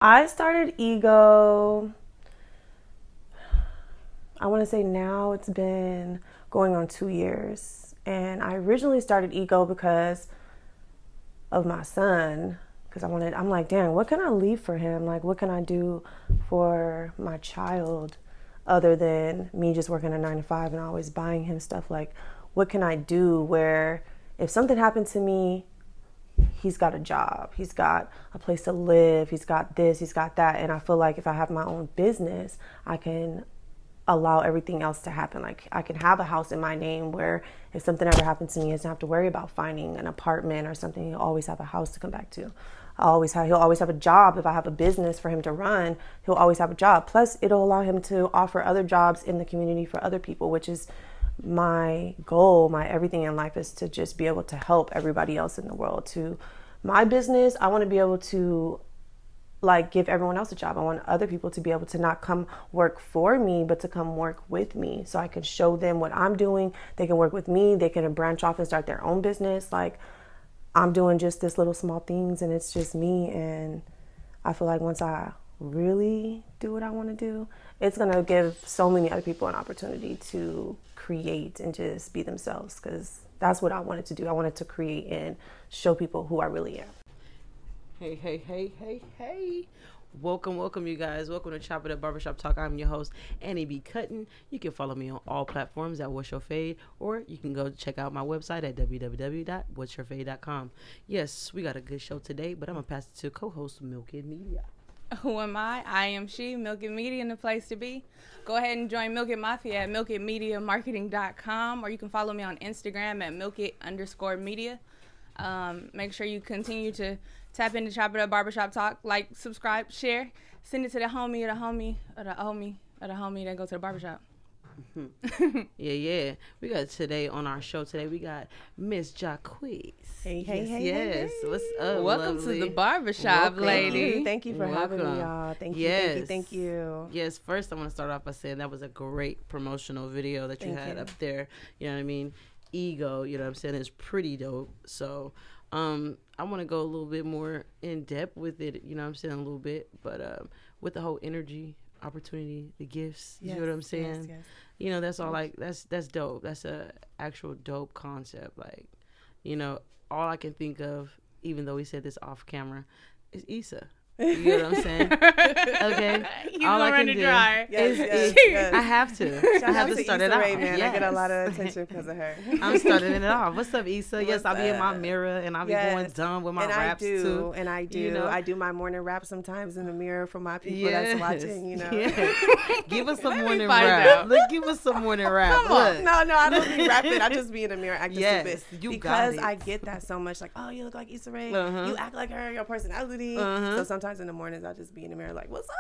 I started Ego, I want to say now it's been going on 2 years. And I originally started Ego because of my son. Because I'm like, dang, what can I leave for him? Like, what can I do for my child other than me just working a 9 to 5 and always buying him stuff? Like, what can I do where if something happened to me, he's got a job, he's got a place to live, he's got this, he's got that. And I feel like if I have my own business, I can allow everything else to happen. Like I can have a house in my name where if something ever happens to me, he doesn't have to worry about finding an apartment or something. He'll always have a house to come back to. He'll always have a job. If I have a business for him to run, he'll always have a job. Plus it'll allow him to offer other jobs in the community for other people, which is my goal. My everything in life is to just be able to help everybody else in the world. To my business, I want to be able to like give everyone else a job. I want other people to be able to not come work for me, but to come work with me so I can show them what I'm doing. They can work with me. They can branch off and start their own business. Like I'm doing just this little small things and it's just me. And I feel like once I really do what I want to do, it's going to give so many other people an opportunity to create and just be themselves, because that's what I wanted to do. I wanted to create and show people who I really am. Hey. Welcome, you guys. Welcome to Chop It Up Barbershop Talk. I'm your host, Annie B. Cutton. You can follow me on all platforms at What's Your Fade, or you can go check out my website at www.whatsyourfade.com. Yes, we got a good show today, but I'm going to pass it to co-host Milk It Media. Who am I? I am she, Milk It Media, and the place to be. Go ahead and join Milk It Mafia at milkitmediamarketing.com, or you can follow me on Instagram at milkit_media. Make sure you continue to tap into Chop It Up Barbershop Talk, like, subscribe, share, send it to the homie that go to the barbershop. Yeah. We got today on our show today. We got Miss Jacquis. Hey. What's up? Welcome lovely? to the barbershop, lady. Thank you for having me, y'all. Thank you. Yes, first I want to start off by saying that was a great promotional video that you had up there. You know what I mean? Ego, you know what I'm saying, is pretty dope. So I want to go a little bit more in depth with it, you know what I'm saying, a little bit, but with the whole energy, opportunity, the gifts, you know what I'm saying? Yes. You know, that's all, like, that's dope. That's a actual dope concept. Like, you know, all I can think of, even though we said this off camera, is Issa. You know what I'm saying? Okay. You gonna run it dry. Yes. I have to. I have to start it off. Man. Yes. I get a lot of attention because of her. I'm starting it off. What's up, Issa? Yes, I'll be in my mirror and I'll be going dumb with my raps too. And I do. You know? I do my morning rap sometimes in the mirror for my people that's watching, you know. Yes. Give us some morning rap. Look, give us some morning rap. Come on. No, I don't be rapping. I just be in the mirror acting stupid. Because I get that so much. Like, oh, you look like Issa Rae. You act like her, your personality. So sometimes in the mornings I'll just be in the mirror like, what's up?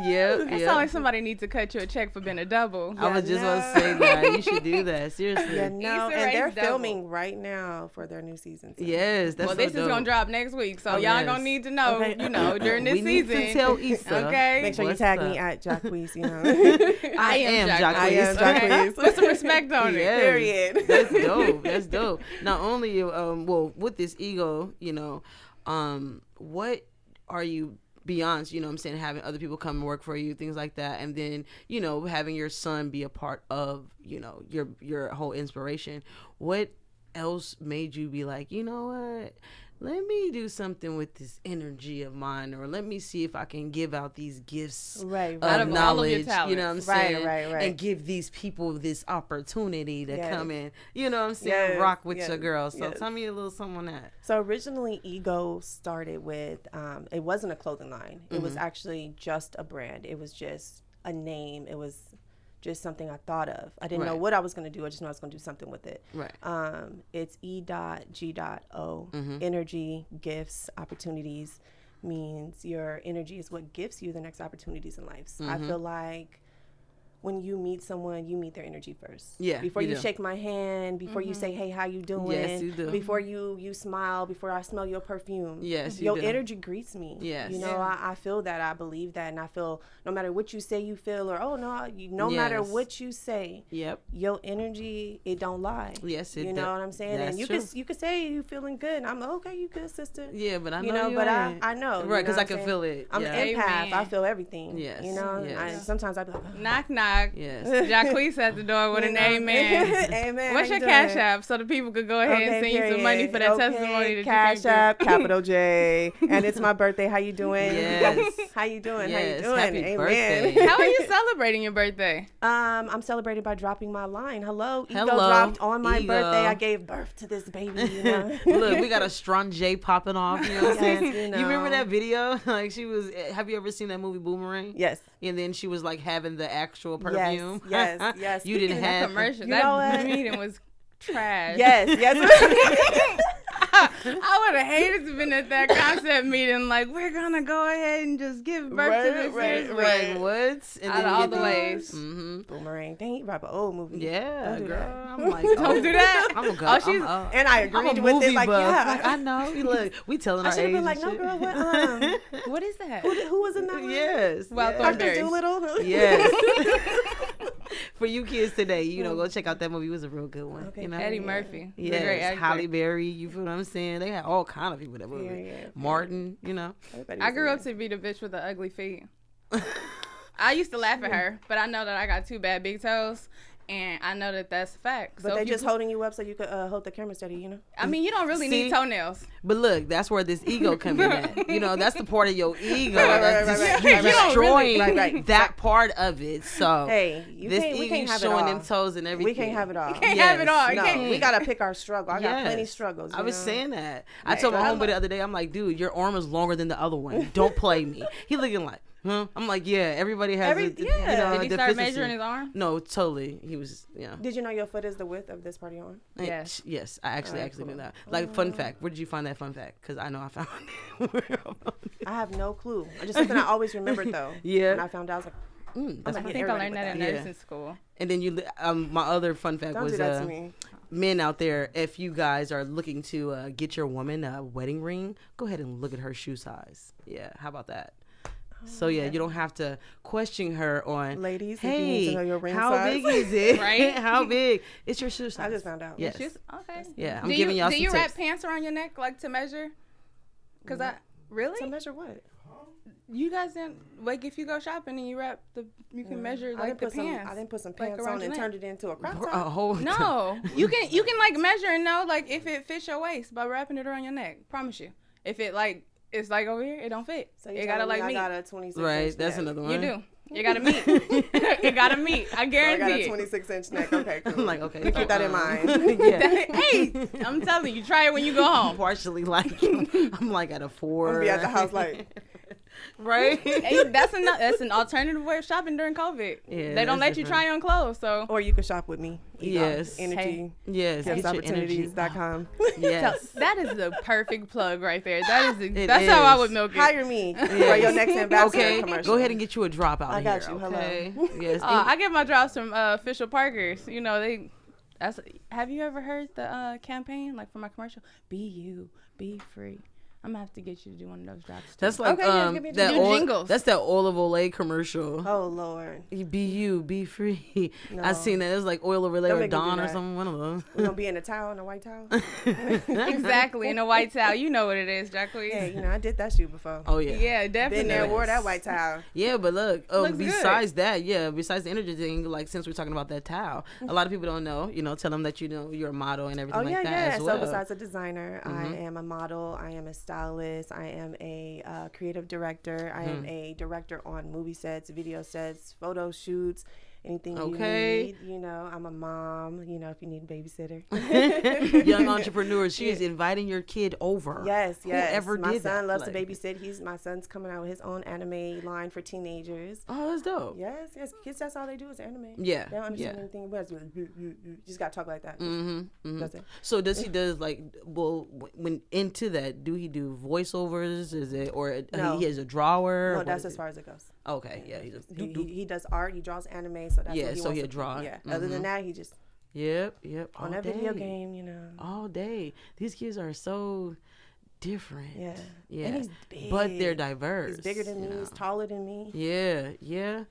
Yeah. It sounds like somebody needs to cut you a check for being a double. I was just going to say that. You should do that. Seriously. Yeah, no. And they're filming right now for their new season. So. Yes. That's this is going to drop next week. So y'all going to need to know, you know, during this season. We need to tell Issa. Okay. Make sure you tag me at Jacquis, you know. I am Jacquis. Okay. Put some respect on it. Period. That's dope. Not only, well, with this Ego, you know, what are you beyond, you know what I'm saying, having other people come and work for you, things like that, and then, you know, having your son be a part of, you know, your whole inspiration, what else made you be like, you know what, let me do something with this energy of mine, or let me see if I can give out these gifts of knowledge, you know what I'm saying, right. and give these people this opportunity to come in, you know what I'm saying, rock with your girl. So tell me a little something on that. So originally Ego started with, it wasn't a clothing line. It was actually just a brand. It was just a name. It was just something I thought of. I didn't know what I was going to do. I just know I was going to do something with it. Right. It's E.G.O. Energy, gifts, opportunities. Means your energy is what gives you the next opportunities in life. So I feel like when you meet someone, you meet their energy first. Yeah, Before you you do. shake my hand, before you say, hey, how you doing? Yes, you do. Before you smile, before I smell your perfume. Yes, you your do. energy greets me. Yes. You know, I feel that. I believe that. And I feel no matter what you say you feel, or, no matter Yes. what you say, Yep. your energy, it don't lie. Yes, it You do- know what I'm saying? that's And you true. you could say you feeling good. And I'm like, okay, you good, sister. Yeah, but I know You know, you but ain't. I know. Right, because I can can feel it. I'm yeah. an empath. Amen. I feel everything. Yes, You know, yes. and sometimes I be like, oh. Knock, knock. Yes. Jacquis at the door with You an know? amen. Amen. What's How your you cash doing? app so the people could go ahead and Okay, send you some period. money for that Okay, testimony that Cash you came app, capital J, and it's my birthday. How you doing? Yes. How you doing? Yes, How you doing? happy Amen. birthday. through. How are you celebrating your birthday? I'm celebrating by dropping my line. Hello. Ego Hello, dropped on my Ego. birthday. I gave birth to this baby. You know. Look, we got a strong J popping off. You know what I'm saying? Yes, you You remember know. that video? Like she was. Have you ever seen that movie Boomerang? Yes. And then she was like having the actual perfume. Yes. Yes. You didn't That have commercial. You know That what? meeting was trash. Yes. Yes. I would have hated to been at that concept meeting. Like, we're gonna go ahead and just give birth to this. Right, seriously. Like what? And Out of you all get the ways. Mm-hmm. Boomerang. Dang, you brought up an old movie. Yeah, Don't do girl. that. I'm like, Don't do that. I'm a go. Oh, she's- And I I'm agreed a with movie it. Like, buff. yeah. Like, I know. Look, we telling I our should have age been like, and no, shit. girl, what? What is that? Who was in that one? Yes. Well, yes. Dr. Thornberry. Doolittle. Yes. For you kids today, go check out that movie. It was a real good one. Okay. You know? Eddie Murphy. He's a great Yes, actor. Halle Berry. You feel what I'm saying? They had all kind of people that movie. Period. Martin, you know. Everybody I was grew in up to be the bitch with the ugly feet. I used to laugh at her, but I know that I got two bad big toes, and I know that that's a fact. But So they if you just holding you up so you could hold the camera steady, you know? I mean, you don't really See? need toenails. But look, that's where this ego come in at. You know, that's the part of your ego Right, that's right, you're right, right. destroying Right. that part of it. So Hey, we can't can't have it showing all. them toes and everything. We can't have it all. Can't have it all. You No, can't. we gotta pick our struggle. I got Yes. plenty struggles. I you was know? saying that. I Right. told my I homeboy the other day, I'm like, dude, your arm is longer than the other one. Don't play me. He looking like, huh? I'm like, yeah, everybody has Yeah. you know, Did he start deficiency. measuring his arm? No, totally. He was, Did you know your foot is the width of this part of your arm? Yes. Yes, I actually Alright, knew cool. that. Like, fun fact. Where did you find that fun fact? Because I know I found it. I have no clue. Just something I always remembered though. Yeah. When I found out, I was like, That's I like, think I everybody learned that in Yeah. nursing school. And then my other fun fact don't was do that to me. men out there, if you guys are looking to get your woman a wedding ring, go ahead and look at her shoe size. Yeah, how about that? So yeah, you don't have to question her on, Ladies, if you need hey, to know your ring how size. big is it? Right? How big? It's your shoe size. I just found out. Yes. She's, okay. Yeah, I'm do giving you, y'all do some you tips. wrap pants around your neck like to measure? Cause I really To measure what? you guys didn't like if you go shopping and you wrap you can measure I like didn't the put pants. I didn't put some like, pants around on your and neck. turned it into a crop A top. whole No, you can like measure and know like if it fits your waist by wrapping it around your neck. Promise you. If it like it's like over here, it don't fit. So you it gotta like I meet. got a 26 right. inch That's neck. another one. You do. You gotta meet. It gotta meet. I So I got guarantee a it. 26 inch neck. Okay, cool. I'm like, okay, We keep that in mind. yeah. Hey, I'm telling you, try it when you go home. Partially like, I'm like at a 4. I'm gonna be at the house like, right? Hey, that's an alternative way of shopping during COVID. Yeah, They don't that's let you different. try on clothes, so or you can shop with me. Yes. Energy. Yes. Get your energy. Opportunities.com. Yes. that is the perfect plug right there. That's It how I is. would milk it. Hire me for your next ambassador Okay, commercial. go ahead and get you a drop out I of got here. you. Hello. Okay. Yes. I get my drops from Official Parkers. You know have you ever heard the campaign like for my commercial? Be you, be free. I'm gonna have to get you to do one of those drops. Too. That's like Okay, yeah, give me that do jingles. that's that Oil of Olay commercial. Oh Lord, Be you, be free. No. I seen that. It was like Oil of Olay Don't or make me do Dawn or that. something. One of them. we're gonna be in a towel, in a white towel. Exactly in a white towel. You know what it is, Jacquis. Yeah, I did that shoot before. Oh yeah. Yeah, definitely. Been there, wore that white towel. Yeah, but look, Looks besides that, besides the energy thing, like since we're talking about that towel, a lot of people don't know, tell them that you're a model and everything Oh like yeah, that yeah. as well. So besides a designer, I am a model. I am a stylist. I am a creative director. I am a director on movie sets, video sets, photo shoots. Anything Okay. you need, I'm a mom, if you need a babysitter. Young entrepreneurs, she is inviting your kid over. Yes. Whoever my did son that, loves to like- babysit. My son's coming out with his own anime line for teenagers. Oh, that's dope. Yes. Kids, that's all they do is anime. Yeah, They don't understand yeah. anything. But you just got to talk like that. That's it. So does he when into that, do he do voiceovers? Is it, or No. he has a drawer? No, What that's is as it? far as it goes. Okay, yeah, he just He does art. He draws anime. so that's Yeah, what he so wants he'll to draw. Yeah. Other than that, he just Yep. on that video game, All day. These kids are so different. Yeah. And he's big. But they're diverse. He's bigger than me. He's taller than me. Yeah.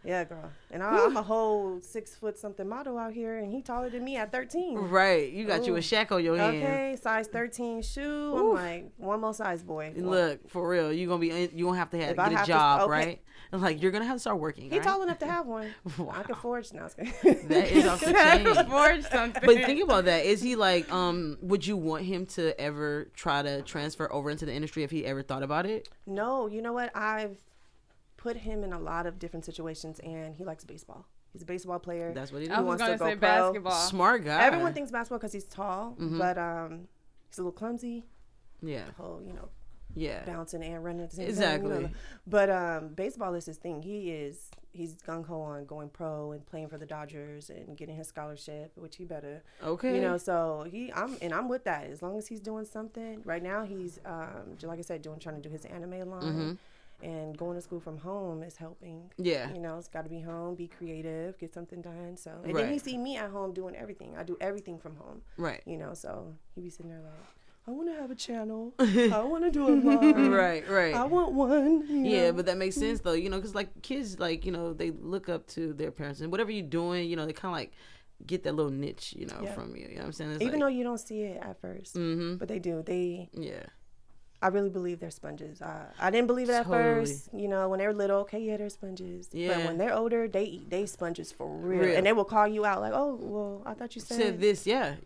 Yeah, girl. And I'm a whole 6 foot something model out here, and he taller than me at 13. Right. You got you a Shaq on your hand. Okay, size 13 shoe. I'm like, one more size, boy. Look, for real, you gonna have to get a job, right? Like, you're gonna have to start working. He's tall enough to have one. Wow. I can forge now. That is off the chain. Forge something. But think about that. Is he like, would you want him to ever try to transfer over into the industry if he ever thought about it? No, you know what? I've put him in a lot of different situations, and he likes baseball. He's a baseball player. That's what he does. I was going to say pro. basketball. Smart guy. Everyone thinks basketball because he's tall, but he's a little clumsy. Yeah. The whole, bouncing and running at the same exactly. time. But baseball is his thing. He's gung-ho on going pro and playing for the Dodgers and getting his scholarship, which he better. Okay. So I'm with that. As long as he's doing something. Right now he's like I said, trying to do his anime line. And going to school from home is helping. Yeah. It's got to be home, be creative, get something done. So and then he see me at home doing everything. I do everything from home. Right. So he be sitting there like, I want to have a channel. I want to do a line. Right. I want one. Yeah, but that makes sense though, because like kids, like, they look up to their parents, and whatever you're doing, they kind of like get that little niche, from you. You know what I'm saying? It's even though you don't see it at first, but they do. I really believe they're sponges. I didn't believe it at first. When they were little, okay, they're sponges. Yeah. But when they're older, they sponges for real. And they will call you out like, oh, well, I thought you said this. Yeah.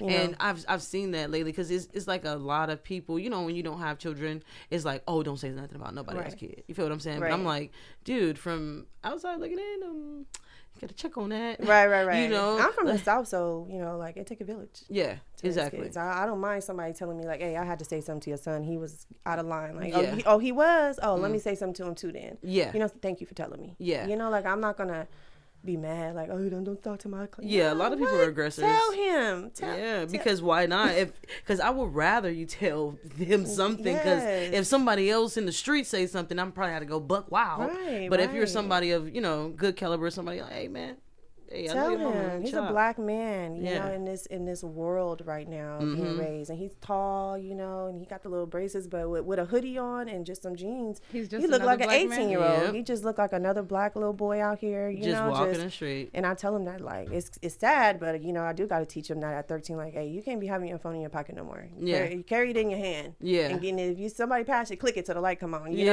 And I've seen that lately because it's like a lot of people, when you don't have children, it's like, oh, don't say nothing about nobody else's kid. You feel what I'm saying? Right. But I'm like, dude, from outside looking in, you gotta check on that. Right. I'm from the South, so like it take a village. Yeah, exactly. I don't mind somebody telling me like, hey, I had to say something to your son. He was out of line. Like, yeah. he was. Oh, let me say something to him too. Then. Yeah. Thank you for telling me. Yeah. Like I'm not gonna be mad. Like, oh, don't talk to my client. Yeah, a lot of people are aggressors. Tell him. Because why not? Because I would rather you tell them something. Because if somebody else in the street says something, I'm probably have to go buck wild. Right. But if you're somebody of good caliber, somebody like, hey man. Hey, tell him he's a black man, you know, in this world right now being raised, and he's tall, and he got the little braces, but with a hoodie on and just some jeans, he looked like an 18-year-old. Yep. He just looked like another black little boy out here, just walking the street. And I tell him that like it's sad, but I do got to teach him that at 13, like, hey, you can't be having your phone in your pocket no more. You carry it in your hand. Yeah, and if somebody pass it, click it till the light come on. You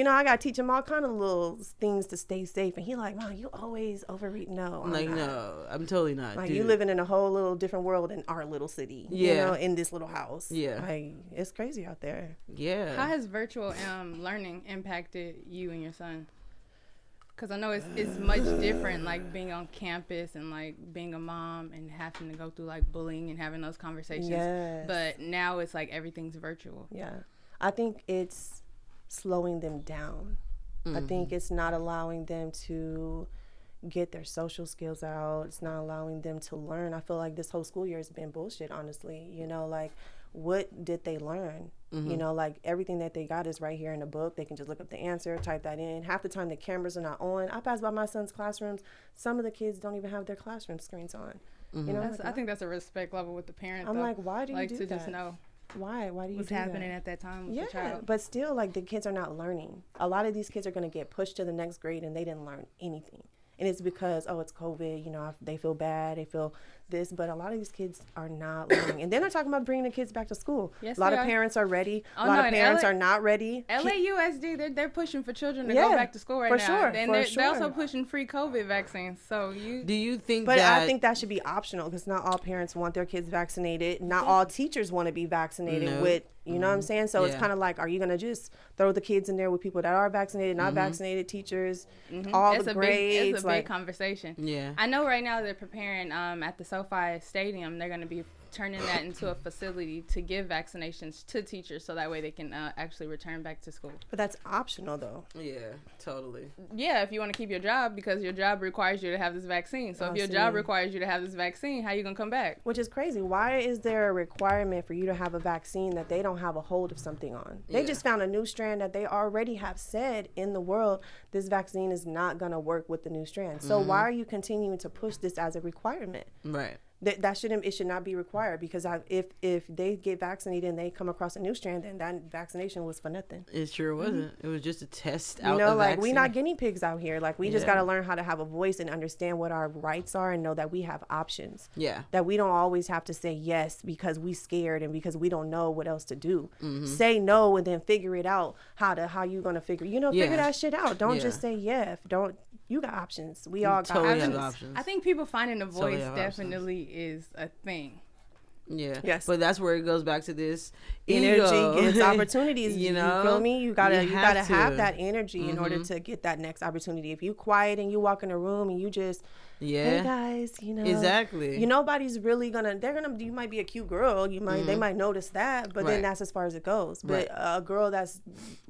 know, I got to teach him all kind of little things to stay safe, and he like, Mom, you always overread. No. No, I'm totally not. Like, you living in a whole little different world in our little city. Yeah. In this little house. Yeah. Like, it's crazy out there. Yeah. How has virtual learning impacted you and your son? Because I know it's much different, like being on campus and like being a mom and having to go through like bullying and having those conversations. Yes. But now it's like everything's virtual. Yeah. I think it's slowing them down. I think it's not allowing them to get their social skills out. It's not allowing them to learn. I feel like this whole school year has been bullshit, honestly. Like, what did they learn? Like, everything that they got is right here in the book. They can just look up the answer, type that in. Half the time the cameras are not on. I pass by my son's classrooms. Some of the kids don't even have their classroom screens on. I think that's a respect level with the parent. I'm like, why do you do that? Just know why do you what's do happening that? at that time with the child. But still, like, the kids are not learning. A lot of these kids are going to get pushed to the next grade and they didn't learn anything. And it's because, it's COVID, they feel bad, they feel this, but a lot of these kids are not learning. And then they're talking about bringing the kids back to school. Yes, a lot of parents are ready. A lot of parents are not ready. LAUSD, they're pushing for children to go back to school right now. Sure, and they're also pushing free COVID vaccines. So do you think But I think that should be optional because not all parents want their kids vaccinated. Not all teachers want to be vaccinated with, you know what I'm saying? So it's kind of like, are you going to just throw the kids in there with people that are vaccinated, not vaccinated, teachers, all the grades? It's a big conversation. Yeah. I know right now they're preparing at the SoFi Stadium. They're going to be turning that into a facility to give vaccinations to teachers so that way they can actually return back to school. But that's optional, though. Yeah, totally. Yeah, if you want to keep your job, because your job requires you to have this vaccine. So if your job requires you to have this vaccine, how you going to come back? Which is crazy. Why is there a requirement for you to have a vaccine that they don't have a hold of something on? They just found a new strand that they already have said in the world, this vaccine is not going to work with the new strand. So why are you continuing to push this as a requirement? Right. It should not be required, because if they get vaccinated and they come across a new strand, then that vaccination was for nothing. It sure wasn't. It was just a test out. We're not guinea pigs out here. Like, we just got to learn how to have a voice and understand what our rights are and know that we have options. Yeah. That we don't always have to say yes because we scared and because we don't know what else to do. Say no and then figure it out how you going to figure that shit out. Don't just say yes. You got options. We all got options. I think people finding a voice definitely is a thing. Yeah. Yes. But that's where it goes back to this energy gets opportunities. You feel me? You gotta have that energy in order Mm-hmm. to get that next opportunity. If you quiet and you walk in a room and you just hey guys, exactly. Nobody's really you might be a cute girl. They might notice that, but then that's as far as it goes. But a girl that's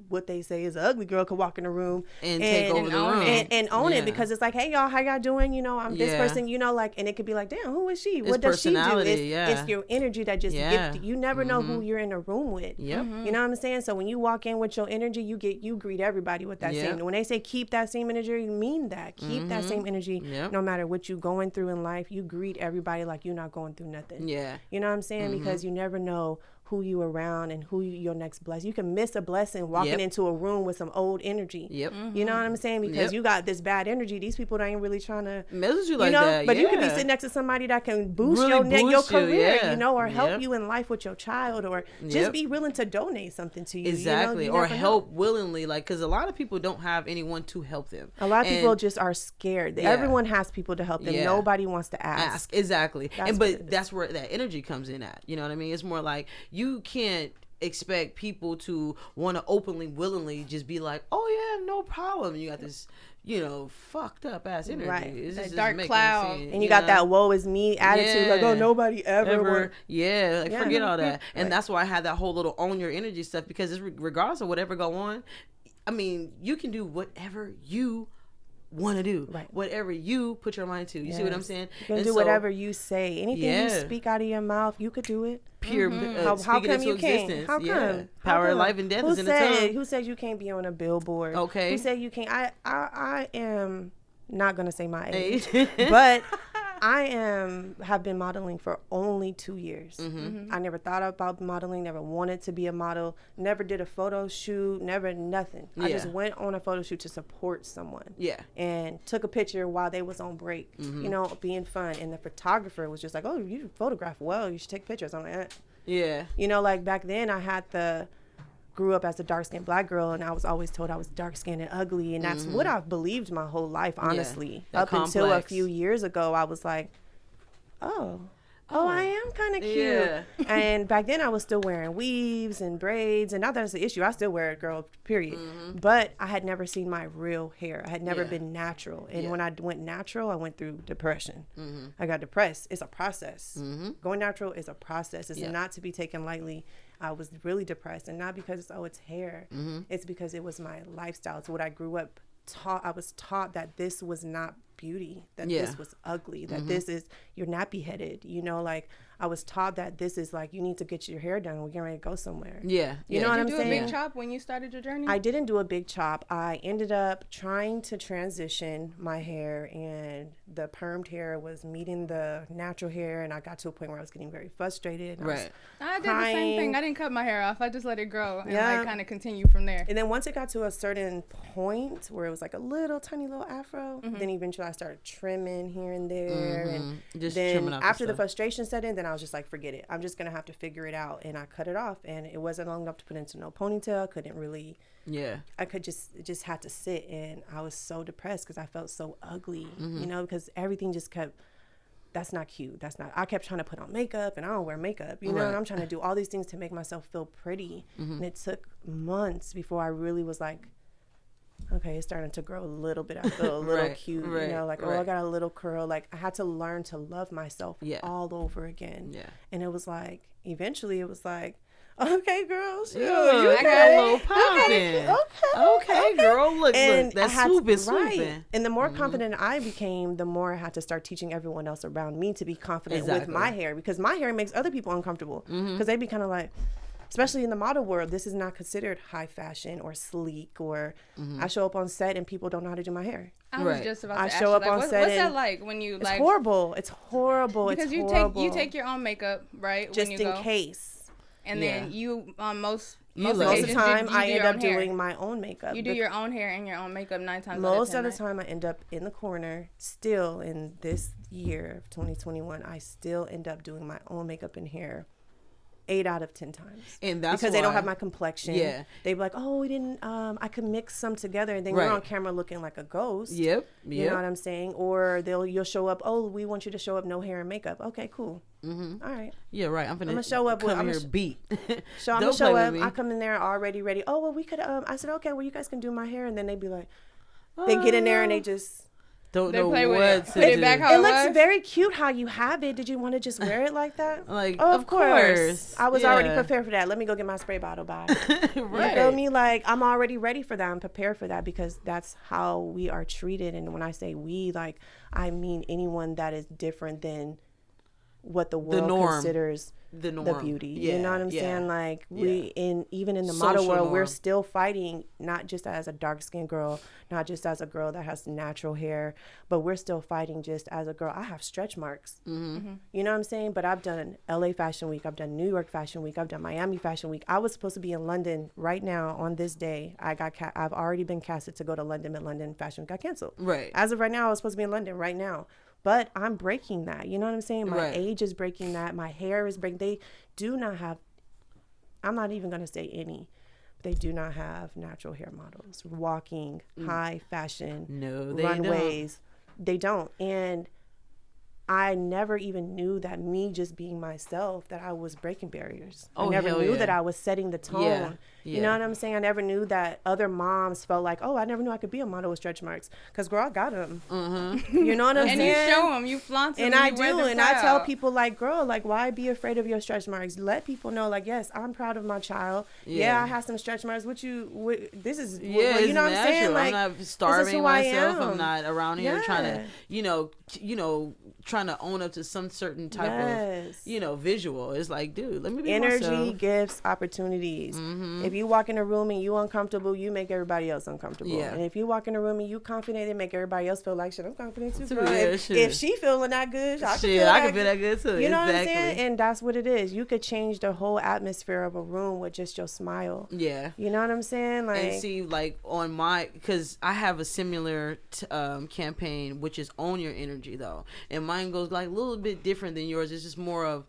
what they say is an ugly girl could walk in a room and take over the room and own it, because it's like, hey y'all, how y'all doing? I'm this person, and it could be like, damn, who is she? What does she do? It's your energy that just gifted. You never know who you're in a room with. Yep. You know what I'm saying? So when you walk in with your energy, you greet everybody with that same. When they say keep that same energy, you mean that. Keep that same energy no matter what you're going through in life. You greet everybody like you're not going through nothing. Yeah. You know what I'm saying? Because you never know who you around and who your next blessing. You can miss a blessing walking into a room with some old energy. Yep. You know what I'm saying? Because you got this bad energy. These people ain't really trying to message you like that. But you could be sitting next to somebody that can boost really your career, or help Yep. you in life with your child, or just be willing to donate something to you. Exactly. You or help willingly, because a lot of people don't have anyone to help them. A lot of people just are scared. Everyone has people to help them. Nobody wants to ask. Exactly. That's where that energy comes in at. You know what I mean? It's more like you can't expect people to want to openly, willingly just be like, oh yeah, no problem. You got this, fucked up ass energy. Right. It's that dark cloud. And you got that woe is me attitude, like, oh, nobody ever. Forget all that. And that's why I had that whole little own your energy stuff, because it's regardless of whatever go on, I mean, you can do whatever you want to do, whatever you put your mind to. You see what I'm saying? You can do whatever you say. Anything you speak out of your mouth, you could do it. Pure. How come you can't? How come? Power of life and death is in the tongue. Who said you can't be on a billboard? Okay. Who said you can't? I am not gonna say my age, but I have been modeling for only 2 years. I never thought about modeling, never wanted to be a model, never did a photo shoot, never nothing. I just went on a photo shoot to support someone. And took a picture while they was on break, being fun. And the photographer was just like, oh, you photograph well, you should take pictures. I'm like, back then I grew up as a dark-skinned black girl, and I was always told I was dark-skinned and ugly, and that's what I've believed my whole life, honestly. Up until a few years ago, I was like, oh, I am kind of cute. And back then I was still wearing weaves and braids, and not that it's an issue, I still wear it, girl, period. But I had never seen my real hair. I had never been natural. And when I went natural, I went through depression. I got depressed. It's a process. Going natural is a process. It's not to be taken lightly. I was really depressed, and not because it's hair. It's because it was my lifestyle. It's what I grew up taught. I was taught that this was not beauty, that this was ugly, that this is, you're nappy headed, I was taught that this is like, you need to get your hair done. We're getting ready to go somewhere. You know what I'm saying? Did you do a big chop when you started your journey? I didn't do a big chop. I ended up trying to transition my hair, and the permed hair was meeting the natural hair, and I got to a point where I was getting very frustrated. I did the same thing. I didn't cut my hair off. I just let it grow and kind of continue from there. And then once it got to a certain point where it was like a tiny little afro, then eventually I started trimming here and there. And just then after the frustration set in, then I was just like, forget it. I'm just going to have to figure it out. And I cut it off, and it wasn't long enough to put into no ponytail. I couldn't really. I could just had to sit, and I was so depressed because I felt so ugly, because everything just kept, that's not cute. I kept trying to put on makeup, and I don't wear makeup, and I'm trying to do all these things to make myself feel pretty. And it took months before I really was like, okay, it's starting to grow a little bit. I feel a little cute, you know, like, oh, I got a little curl. Like, I had to learn to love myself all over again. Yeah. And it was like, eventually it was like, okay, girls, you I got a little popping. Okay, girl, look, that swoop is swooping. And the more confident I became, the more I had to start teaching everyone else around me to be confident with my hair, because my hair makes other people uncomfortable, because they be kind of like, especially in the model world, this is not considered high fashion or sleek, or I show up on set and people don't know how to do my hair. I was just about to ask show up on set. What's that like when you like? It's horrible. It's horrible. Because you take your own makeup, right? Just when you in case. And then you most of the time I end up doing my own makeup. You do your own hair and your own makeup 9 times most of the time I end up in the corner. Still in this year of 2021, I still end up doing my own makeup and hair 8 out of 10 times. And that's because they don't have my complexion. Yeah. They be like, oh, we didn't, I could mix some together. And then you're on camera looking like a ghost. Yep. You know what I'm saying? Or you'll show up, oh, we want you to show up no hair and makeup. Okay, cool. All right. Yeah, right. I'm gonna show up. I'm gonna beat. So I'm gonna show up. I come in there already ready. Oh, well, we could, I said, okay, well, you guys can do my hair. And then they'd be like, they get in there and they just... Don't know what to do. It looks very cute how you have it. Did you want to just wear it like that? Like, oh, of course. I was already prepared for that. Let me go get my spray bottle. Bye. Right. You feel me? Like, I'm already ready for that. I'm prepared for that, because that's how we are treated. And when I say we, like, I mean anyone that is different than what the world considers the beauty. You know what I'm saying? Like, even in the model world, we're still fighting, not just as a dark skinned girl, not just as a girl that has natural hair, but we're still fighting just as a girl. I have stretch marks. You know what I'm saying? But I've done LA Fashion Week, I've done New York Fashion Week, I've done Miami Fashion Week. I was supposed to be in London right now on this day. I've already been casted to go to London, but London Fashion Week got canceled. Right. As of right now, I was supposed to be in London right now. But I'm breaking that. You know what I'm saying? My age is breaking that. My hair is breaking. They do not have, I'm not even going to say any. They do not have natural hair models walking high fashion runways. They don't. And I never even knew that me just being myself, that I was breaking barriers. I never knew that I was setting the tone. You know what I'm saying? I never knew that other moms felt like, oh, I never knew I could be a model with stretch marks. Because, girl, I got them. You know what I'm saying? And you show them. You flaunt them. And I do. And I tell people, like, girl, like, why be afraid of your stretch marks? Let people know, like, yes, I'm proud of my child. Yeah, I have some stretch marks. This is, you know what I'm saying? Like, I'm not starving myself. I'm not around here trying to, you know, trying to own up to some certain type of, visual. It's like, dude, let me be energy, myself. gifts, opportunities. If you walk in a room and you uncomfortable, you make everybody else uncomfortable. Yeah. And if you walk in a room and you confident, and make everybody else feel like, shit, I'm confident too. If she feeling that good, I can feel that good too. You know what I'm saying? And that's what it is. You could change the whole atmosphere of a room with just your smile. Yeah. You know what I'm saying? Like, and see, like on because I have a similar campaign, which is Own Your Energy, though, and mine goes like a little bit different than yours. It's just more of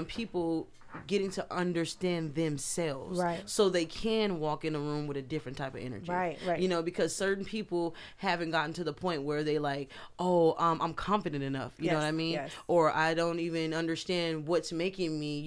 people getting to understand themselves, right? So they can walk in a room with a different type of energy, right? You know, because certain people haven't gotten to the point where they like, oh, I'm confident enough, you know what I mean? Or I don't even understand what's making me,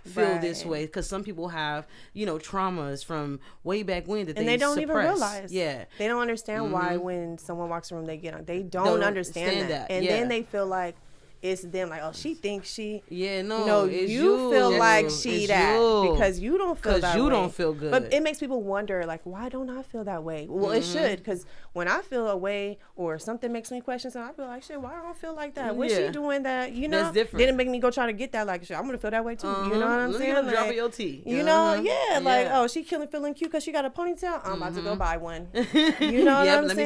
feel this way. Because some people have, traumas from way back when that they don't even realize. Yeah, they don't understand why when someone walks in the room they don't understand that, and then they feel like it's them, like, oh, she thinks she. Yeah, no, you feel like she that because you don't feel that way. You don't feel good. But it makes people wonder, like, why don't I feel that way? Well, it should, because when I feel a way or something makes me question something, I feel like, shit, why don't I feel like that? What's she doing that? That's different. Then it make me go try to get that, like, shit, I'm gonna feel that way too. You know what I'm saying? Like, drop your tea. You know, like, oh, she feeling cute because she got a ponytail. I'm about to go buy one. You know what I'm saying? Let me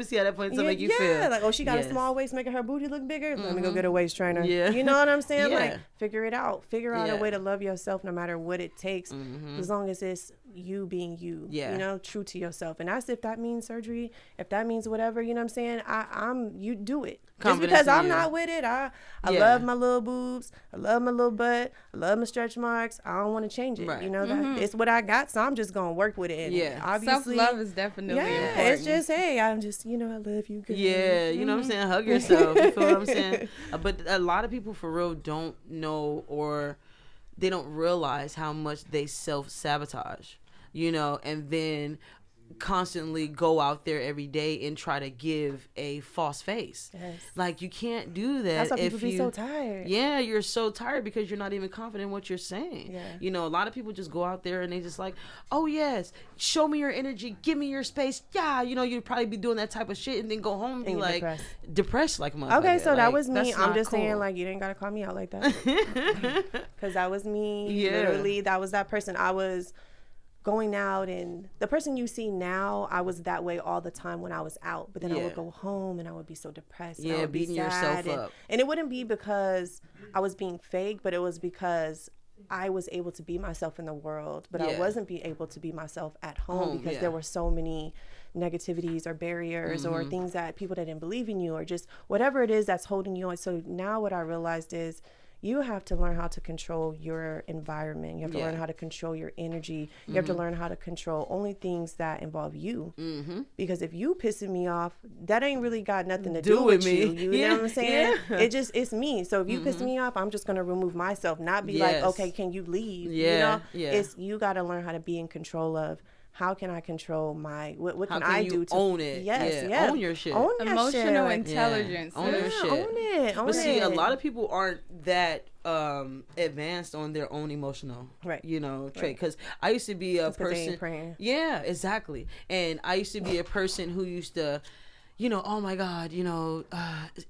see how that ponytail make you feel. Yeah, like, oh, she got a small waist, making her booty look bigger. Let me go get a waist trainer. Yeah. You know what I'm saying? Like, figure it out. Figure out a way to love yourself no matter what it takes, as long as it's you being you. Yeah. True to yourself. And that's if that means surgery, if that means whatever, you know what I'm saying? You do it. Just because I'm not with it, I love my little boobs, I love my little butt, I love my stretch marks. I don't want to change it. Right. You know, that it's what I got, so I'm just gonna work with it. And obviously, self-love is definitely important. It's just, hey, I'm just, I love you, girl. Yeah, you know what I'm saying? Hug yourself. You feel what I'm saying? But a lot of people for real don't know, or they don't realize how much they self-sabotage, and then constantly go out there every day and try to give a false face. Yes. Like, you can't do that. That's why if people be you, so tired. Yeah, you're so tired because you're not even confident in what you're saying. Yeah. You know, a lot of people just go out there and they just like, oh yes, show me your energy, give me your space. Yeah, you know, you'd probably be doing that type of shit and then go home and be like depressed like a motherfucker. Okay, so that like, was me. I'm just cool. saying, like, you didn't gotta call me out like that. Because that was me. Yeah. Literally, that was that person. I was going out, and the person you see now, I was that way all the time when I was out. But then I would go home and I would be so depressed. And I would beating be sad, yourself up. And it wouldn't be because I was being fake, but it was because I was able to be myself in the world, but I wasn't able to be myself at home because there were so many negativities or barriers or things that people that didn't believe in you or just whatever it is that's holding you on. So now what I realized is you have to learn how to control your environment. You have to learn how to control your energy. You have to learn how to control only things that involve you. Because if you pissing me off, that ain't really got nothing to do with you. You know what I'm saying? It's me. So if you piss me off, I'm just going to remove myself, not be like, okay, can you leave? You know? It's, you got to learn how to be in control of, how can I control my, what can I do to own it? Yes, own your shit. Own that Emotional shit. intelligence. Own your shit. Own it. But see, a lot of people aren't that advanced on their own emotional, you know, trait. Because I used to be a person. Yeah, exactly. And I used to be a person who used to, you know, oh my God, you know,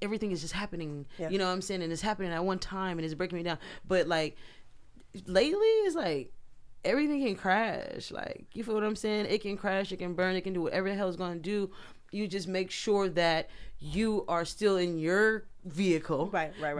everything is just happening. You know what I'm saying? And it's happening at one time and it's breaking me down. But like lately, it's like, everything can crash. Like, you feel what I'm saying? It can crash, it can burn, it can do whatever the hell it's going to do. You just make sure that you are still in your vehicle,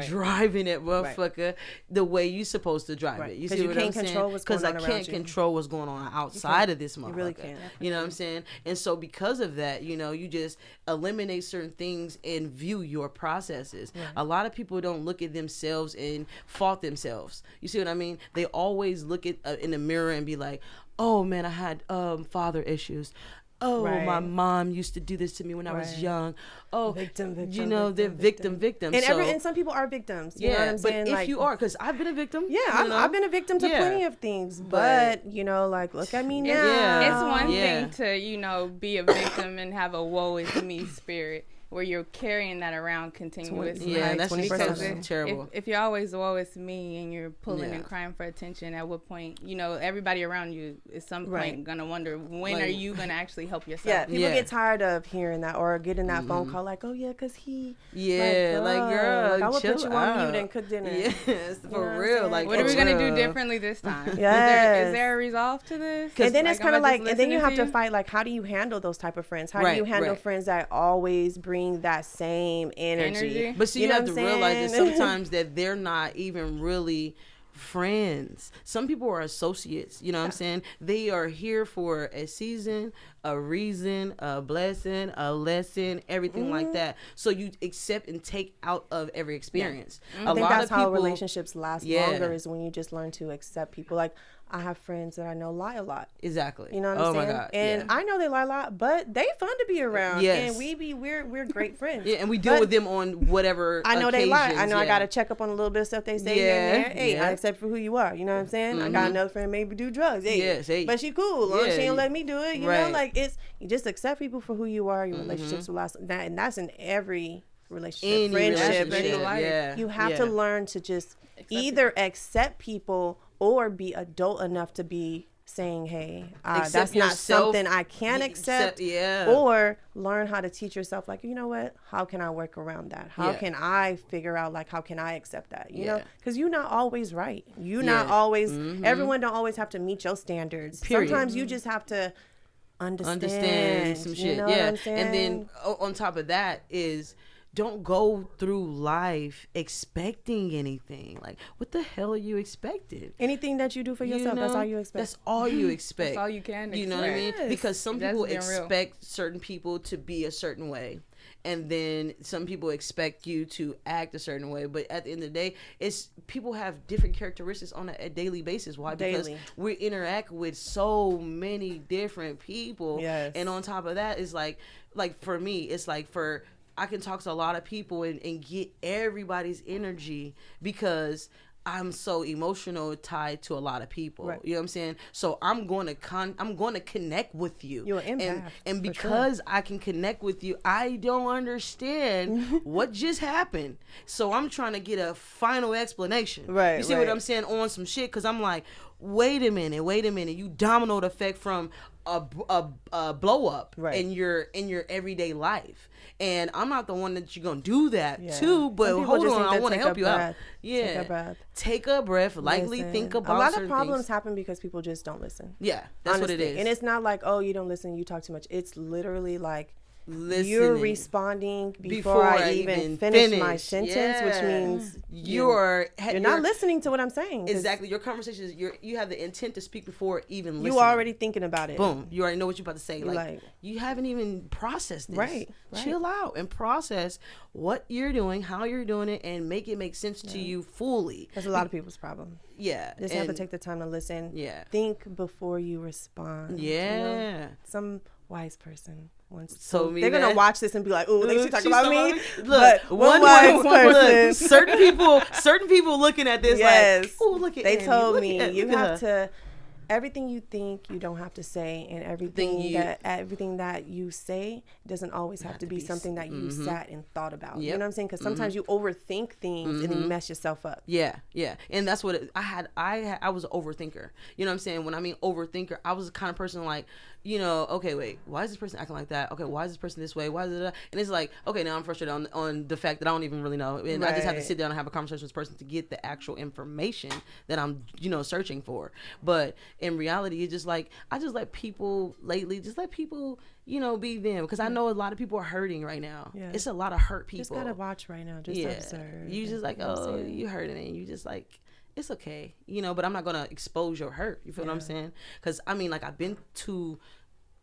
driving it, motherfucker, the way you supposed to drive it. You see what I'm saying? Because I can't control what's going on outside of this motherfucker. You really can't. You know what I'm saying? And so because of that, you know, you just eliminate certain things and view your processes. A lot of people don't look at themselves and fault themselves. You see what I mean? They always look at in the mirror and be like, oh man, I had father issues. Oh, my mom used to do this to me when I was young. Oh, victim, you know, they're victim. And some people are victims. You know what I'm saying? But if you are, because I've been a victim. Yeah, I've been a victim to plenty of things. But, you know, like, look at me now. It's one thing to, you know, be a victim and have a woe is me spirit, where you're carrying that around continuously. Yeah, that's terrible. If you're always woe is me and you're pulling and crying for attention, at what point, you know, everybody around you at some point gonna wonder, when are you gonna actually help yourself? Yeah, people get tired of hearing that or getting that phone call like, oh yeah, because he girl, I would put you on mute and cook dinner. Yes, for real. Like, what are we gonna do differently this time? Yes. Is there a resolve to this? And then it's kind of like, and then you have to fight, like, how do you handle those type of friends? How do you handle friends that always bring that same energy? But see, you have to realize that sometimes that they're not even really friends. Some people are associates, you know what I'm saying? They are here for a season, a reason, a blessing, a lesson, everything like that. So you accept and take out of every experience. I think that's how relationships last longer, is when you just learn to accept people. Like, I have friends that I know lie a lot. Exactly. You know what I'm saying? My God. And I know they lie a lot, but they fun to be around. Yes. And we're great friends. Yeah, and we deal with them on whatever I know occasions. they lie. I know I got to check up on a little bit of stuff they say here and there. Hey, I accept for who you are. You know what I'm saying? I got another friend maybe do drugs. Hey. Yes, hey. But she cool. Long as she don't let me do it. You know, like, it's, you just accept people for who you are. Your relationships will last. And that's in every relationship, friendship. You have to learn to just either accept people or be adult enough to be saying, hey, that's not something I can accept. Or learn how to teach yourself, like, you know what, how can I work around that? How can I figure out, like, how can I accept that? You know, because you're not always right. You're not always, everyone don't always have to meet your standards. Period. Sometimes you just have to understand some shit. You know what I'm saying? And then on top of that is, don't go through life expecting anything. Like, what the hell are you expecting? Anything that you do for yourself, that's all you expect. That's all you expect. That's all you can expect. You know what I mean? Because some people expect certain people to be a certain way. And then some people expect you to act a certain way. But at the end of the day, it's people have different characteristics on a daily basis. Why? Because we interact with so many different people. Yes. And on top of that, it's like for me, it's like I can talk to a lot of people and get everybody's energy because I'm so emotional tied to a lot of people. Right. You know what I'm saying? So I'm going to connect with you. You're an empath, and for because I can connect with you, I don't understand what just happened. So I'm trying to get a final explanation. Right. You see what I'm saying on some shit? Because I'm like, wait a minute. You dominoed effect from a blow up in your everyday life. And I'm not the one that you're gonna do that to, but hold on, I want to help you out. Yeah, take a breath. Lightly think about a lot certain of problems things. happen because people just don't listen. Yeah, that's what it is. And it's not like, oh, you don't listen, you talk too much. It's literally like listening. You're responding before I even finish my sentence, which means you're not listening to what I'm saying. Exactly. Your conversation is you have the intent to speak before even listening. You already thinking about it. Boom. You already know what you're about to say. Like you haven't even processed this. Right. Chill out and process what you're doing, how you're doing it, and make it make sense to you fully. That's a lot of people's problem. Yeah. Just have to take the time to listen. Yeah. Think before you respond. Yeah. You know? Some wise person once told me they're gonna watch this and be like, "Oh, they should talk about me." Look, but one wise person. Certain people looking at this like, "Oh, look at they Annie. told me you have to." Everything you think, you don't have to say, and everything that you say doesn't always have to be something that you sat and thought about. You know what I'm saying? Because sometimes you overthink things and then you mess yourself up. Yeah, and that's what I was an overthinker. You know what I'm saying? When I mean overthinker, I was the kind of person like, okay, wait, why is this person acting like that? Okay, why is this person this way? Why is it? And it's like, okay, now I'm frustrated on the fact that I don't even really know, and I just have to sit down and have a conversation with this person to get the actual information that I'm searching for. But in reality, it's just like I just let people lately be them, because I know a lot of people are hurting right now. Yeah. It's a lot of hurt people. Just gotta watch right now. Just observe. You just like, oh, you hurting, and you just like, it's okay, but I'm not gonna expose your hurt. You feel what I'm saying? Because I mean, like, I've been to,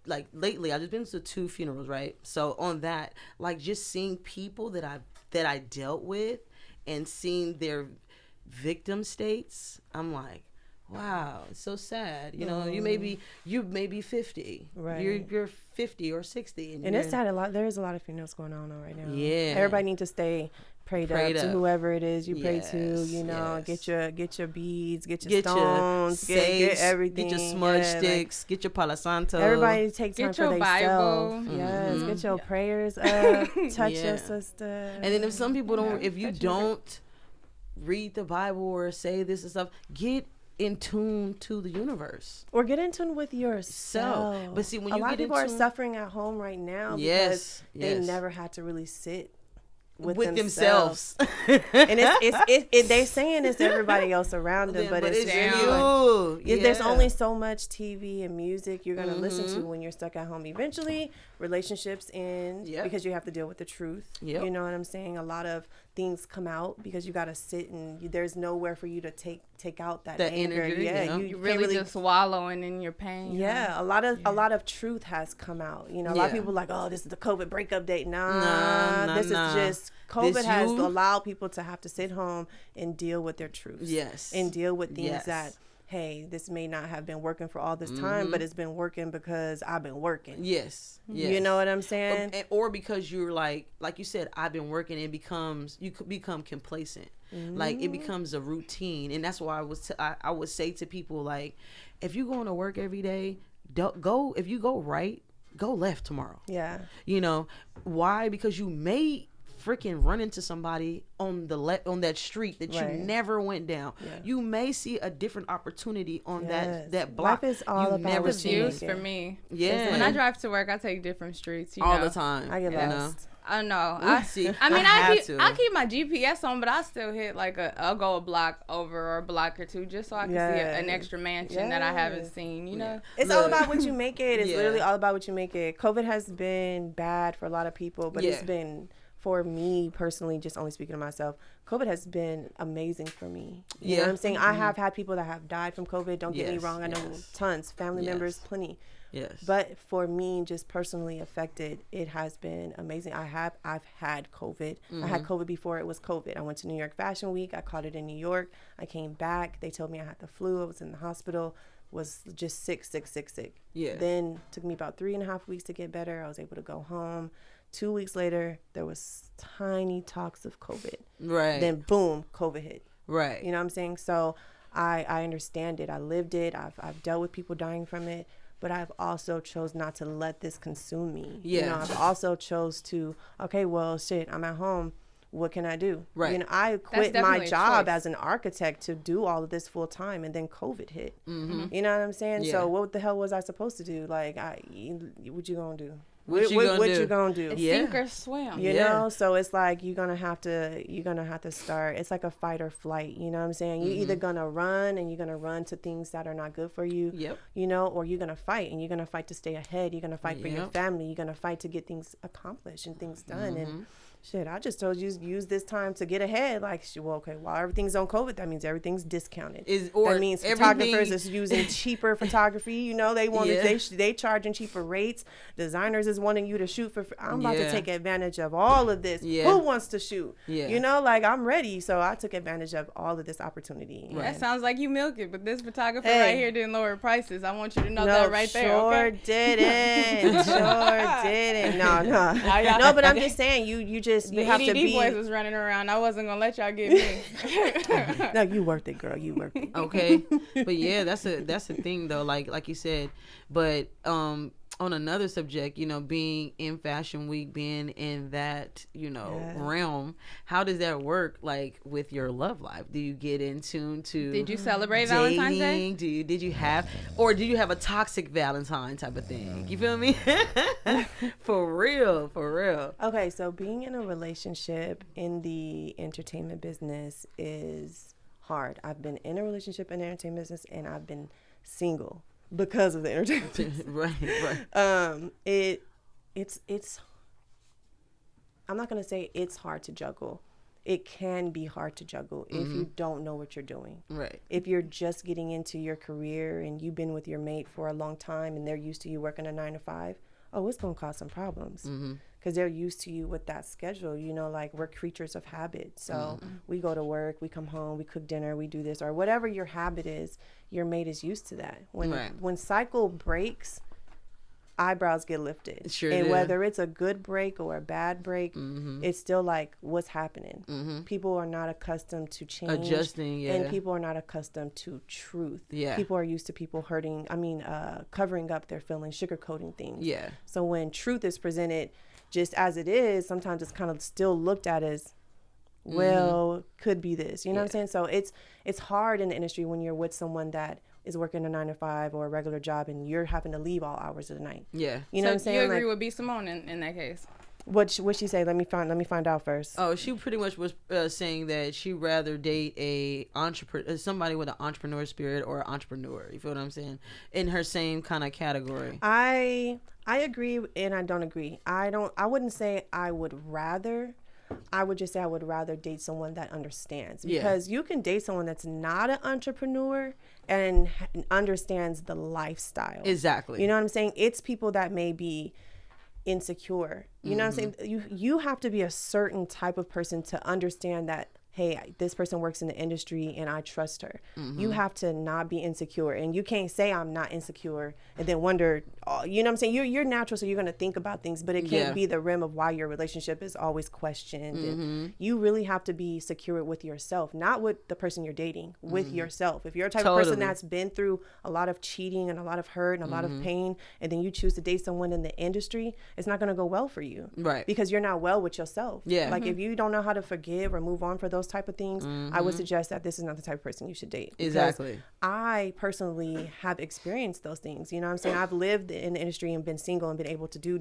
like, lately I've just been to 2 funerals, right? So on that, like, just seeing people that I dealt with and seeing their victim states, I'm like, wow, it's so sad. You may be 50, right? You're 50 or 60, and it's sad. There's a lot of funerals going on right now. Yeah, everybody needs to stay prayed up to whoever it is you pray to. Get your beads, get your stones, get everything. Get your smudge sticks, get your Palo Santo. Everybody take time for themselves. Yes, get your prayers up. Touch your sister. And then if some people if you don't read the Bible or say this and stuff, get in tune to the universe, or get in tune with yourself. But see, when a lot of people are suffering at home right now because they never had to really sit with themselves. And they're saying it's everybody else around them, but it's you. There's only so much TV and music you're gonna listen to when you're stuck at home. Eventually relationships end because you have to deal with the truth. You know what I'm saying? A lot of things come out because you gotta sit and there's nowhere for you to take out that anger. Energy, you really just wallowing in your pain. A lot of truth has come out. A lot of people are like, oh, this is the COVID breakup date. This is just COVID has allowed people to have to sit home and deal with their truths. And deal with things that, hey, this may not have been working for all this time, but it's been working because I've been working. Yes. You know what I'm saying? Or because you're like you said, I've been working, you could become complacent. Like, it becomes a routine. And that's why I would say to people, like, if you're going to work every day, if you go right, go left tomorrow. Why? Because you may freaking run into somebody on that street that you never went down. You may see a different opportunity on that block. Life is all about never views for me. When I drive to work, I take different streets all the time. I get lost. I know. I keep my GPS on, but I still hit like I'll go a block over or a block or two just so I can see an extra mansion that I haven't seen. It's all about what you make it. It's literally all about what you make it. COVID has been bad for a lot of people, but it's been, for me personally, just only speaking to myself, COVID has been amazing for me. You know what I'm saying? I have had people that have died from COVID. Don't get me wrong. I know tons, family members, plenty. But for me, just personally affected, it has been amazing. I've had COVID. I had COVID before it was COVID. I went to New York Fashion Week. I caught it in New York. I came back. They told me I had the flu. I was in the hospital. Was just sick. Then took me about 3.5 weeks to get better. I was able to go home. 2 weeks later, there was tiny talks of COVID. Then boom, COVID hit. Right. You know what I'm saying? So I understand it. I lived it. I've dealt with people dying from it. But I've also chose not to let this consume me. Yeah. You know, I've also chose to, okay, well, shit, I'm at home. What can I do? Right. You know, I quit my job as an architect to do all of this full time, and then COVID hit. You know what I'm saying? Yeah. So what the hell was I supposed to do? Like, what you gonna do? What you gonna do? It's sink or swim. You know, so it's like you're gonna have to start. It's like a fight or flight. You know what I'm saying? You're either gonna run and you're gonna run to things that are not good for you. Yep. You know, or you're gonna fight and you're gonna fight to stay ahead. You're gonna fight for your family. You're gonna fight to get things accomplished and things done. And shit, I just told you use this time to get ahead. Like, well, okay, while everything's on COVID, that means everything's discounted. That means photographers is using cheaper photography. You know, they charging cheaper rates. Designers is wanting you to shoot for. I'm about to take advantage of all of this. Who wants to shoot? You know, like, I'm ready. So I took advantage of all of this opportunity. Right. That sounds like you milk it, but this photographer right here didn't lower prices. I want you to know that right there. Sure didn't. Sure didn't. No, but I'm just saying, you have to be. Boys was running around. I wasn't gonna let y'all get me. No, you worth it, girl. You worth it. Okay, but yeah, that's the thing though. Like you said, but on another subject, you know, being in Fashion Week, being in that, you know, realm, how does that work, like, with your love life? Do you get in tune to Did you celebrate dating? Valentine's Day? Did you have a toxic Valentine type of thing? You feel me? For real. Okay, so being in a relationship in the entertainment business is hard. I've been in a relationship in the entertainment business, and I've been single because of the entertainment business. Right. It's I'm not going to say it's hard to juggle. It can be hard to juggle if you don't know what you're doing. Right. If you're just getting into your career and you've been with your mate for a long time and they're used to you working a 9 to 5, it's going to cause some problems. Because they're used to you with that schedule. You know, like, we're creatures of habit. So we go to work, we come home, we cook dinner, we do this, or whatever your habit is, your mate is used to that. When cycle breaks, eyebrows get lifted. Sure and do. whether it's a good break or a bad break, it's still like, what's happening? People are not accustomed to change. Adjusting, And people are not accustomed to truth. People are used to people covering up their feelings, sugarcoating things. So when truth is presented just as it is, sometimes it's kind of still looked at as, well, could be this. You know what I'm saying? So it's hard in the industry when you're with someone that is working a 9 to 5 or a regular job and you're having to leave all hours of the night. You know what I'm saying? You agree with B. Simone in that case? What she say? Let me find out first. Oh, she pretty much was saying that she'd rather date somebody with an entrepreneur spirit or an entrepreneur. You feel what I'm saying? In her same kind of category. I agree and I don't agree. I wouldn't say I would rather. I would just say I would rather date someone that understands, because you can date someone that's not an entrepreneur and understands the lifestyle. Exactly. You know what I'm saying? It's people that may be insecure. You know what I'm saying? You have to be a certain type of person to understand that, hey, this person works in the industry and I trust her. You have to not be insecure, and you can't say I'm not insecure and then wonder, you know what I'm saying? You're natural, so you're going to think about things, but it can't be the rim of why your relationship is always questioned. And you really have to be secure with yourself, not with the person you're dating, with yourself. If you're a type of person that's been through a lot of cheating and a lot of hurt and a lot of pain, and then you choose to date someone in the industry, it's not going to go well for you. Right. Because you're not well with yourself. Like, if you don't know how to forgive or move on for those type of things, I would suggest that this is not the type of person you should date. Exactly. I personally have experienced those things. You know what I'm saying? I've lived in the industry and been single and been able to do.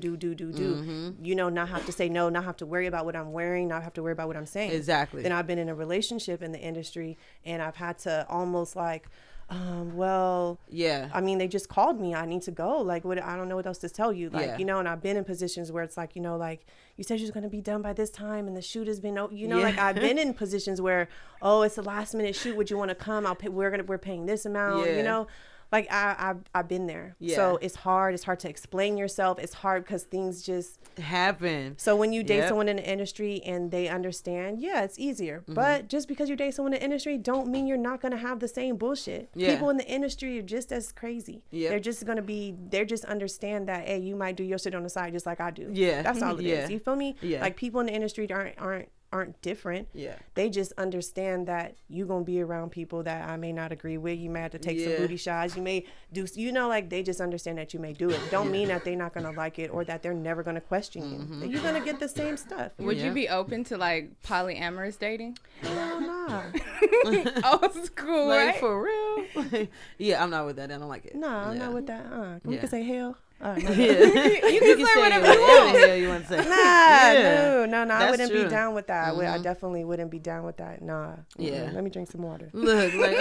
You know, not have to say no, not have to worry about what I'm wearing, not have to worry about what I'm saying. Exactly. Then I've been in a relationship in the industry and I've had to almost like, I mean, they just called me. I need to go. Like, what? I don't know what else to tell you. Like, you know, and I've been in positions where it's like, you know, like, you said you was going to be done by this time and the shoot has been, you know, like, I've been in positions where, it's a last minute shoot. Would you want to come? We're paying this amount, you know? Like, I've been there. So it's hard. It's hard to explain yourself. It's hard because things just happen. So when you date someone in the industry and they understand, it's easier. But just because you date someone in the industry don't mean you're not going to have the same bullshit. People in the industry are just as crazy. They're just understand that, hey, you might do your shit on the side just like I do. That's all it is. You feel me? Like, people in the industry aren't different. Yeah. They just understand that you're going to be around people that I may not agree with. You may have to take some booty shots. You may do, like they just understand that you may do it. Don't mean that they're not going to like it or that they're never going to question you. That you're going to get the same stuff. Would you be open to like polyamorous dating? Hell nah. Old school, Like, right? for real? Yeah, I'm not with that. I don't like it. Nah, I'm not with that. We can say hell. Yeah. You can say whatever the hell you want to say. No, I That's wouldn't true. be down with that. I definitely wouldn't be down with that. Nah. Yeah. Let me drink some water. Look, like,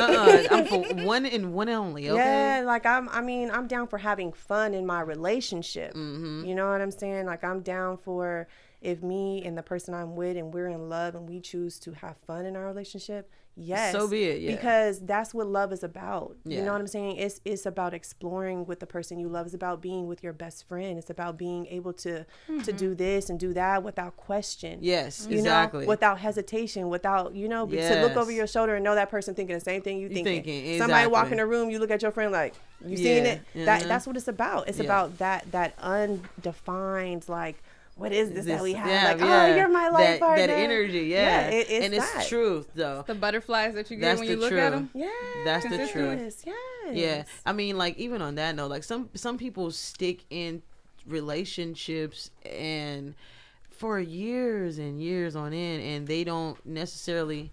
I'm for one and one only, okay? Yeah, like I'm down for having fun in my relationship. You know what I'm saying? Like I'm down for if me and the person I'm with and we're in love and we choose to have fun in our relationship. Yes. So be it, yeah. Because that's what love is about. Yeah. You know what I'm saying? It's about exploring with the person you love. It's about being with your best friend. It's about being able to do this and do that without question. Yes, You exactly. know, without hesitation, without, to look over your shoulder and know that person thinking the same thing you thinking. Somebody walk in the room, you look at your friend like, you seeing it? That's what it's about. It's about that undefined, like, what is this that we have? Oh, you're my life partner. That energy, and it's truth, though. The butterflies that you get when you look at them. Yeah, that's the truth. Yes. Yeah, I mean, like even on that note, like some people stick in relationships and for years and years on end, and they don't necessarily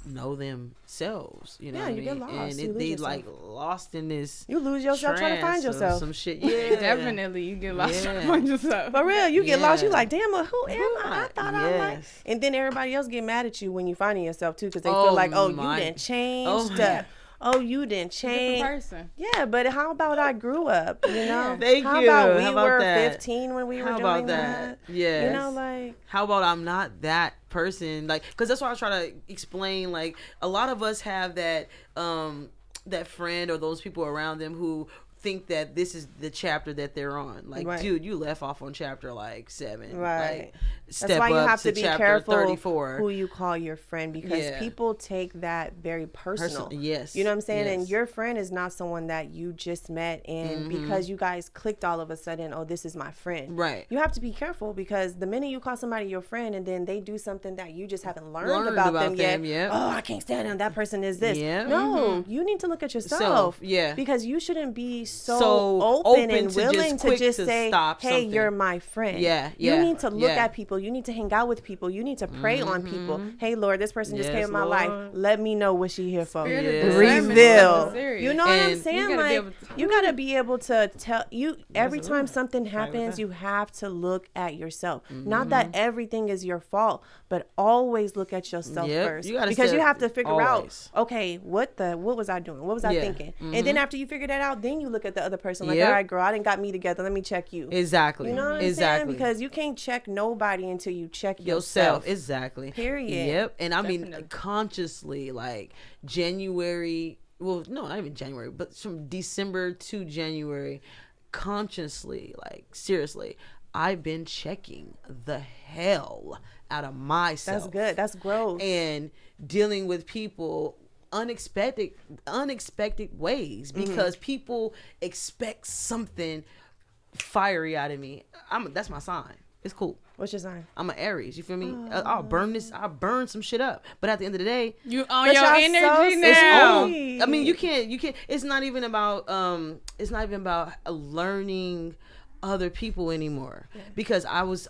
know themselves, you know. Yeah, what you I get mean? lost. And they like lost in this. You lose yourself trying to find yourself. Some shit. Yeah, Definitely, you get lost trying to find yourself. For real, you get lost. You like, damn, who am I? I thought I like. Yes. And then everybody else get mad at you when you finding yourself too, because they feel like, you didn't change. You didn't change. Person. Yeah, but how about I grew up? You know. Thank how you. About we How about were that? 15 when we were How doing about that? Yes. You know, like. How about I'm not that person? Like, because that's why I try to explain. Like, a lot of us have that that friend or those people around them who think that this is the chapter that they're on. Like, dude, you left off on chapter like 7. Right. Like, That's why you have to be careful 34. who you call your friend, because people take that very personal. Yes. You know what I'm saying? Yes. And your friend is not someone that you just met and because you guys clicked all of a sudden, this is my friend. Right. You have to be careful, because the minute you call somebody your friend and then they do something that you just haven't learned about them yet. Yep. Oh, I can't stand them. That person is this. Yep. No, you need to look at yourself. Yeah. Because you shouldn't be so open and willing to just say, hey, you're my friend. Yeah. You need to look at people. You need to hang out with people. You need to pray on people. Hey, Lord, this person just came in my life. Let me know what she here for. Reveal. You know what I'm saying? Like, you got to be able to tell you every time something happens, you have to look at yourself. Not that everything is your fault, but always look at yourself first. Because you have to figure out, okay, what was I doing? What was I thinking? And then after you figure that out, then you look at the other person like, all right, girl, I didn't got me together. Let me check you. Exactly. You know what I'm saying? Because you can't check nobody until you check yourself. Exactly. Period. Yep. And I mean, consciously, like January, well, no, not even January, but from December to January, consciously, like seriously, I've been checking the hell out of myself. That's good. That's growth. And dealing with people unexpected ways, because people expect something fiery out of me. That's my sign. It's cool. What's your sign? I'm an Aries. You feel me? I'll burn some shit up. But at the end of the day, you own your energy now. It's on. I mean, you can't. It's not even about learning other people anymore, because I was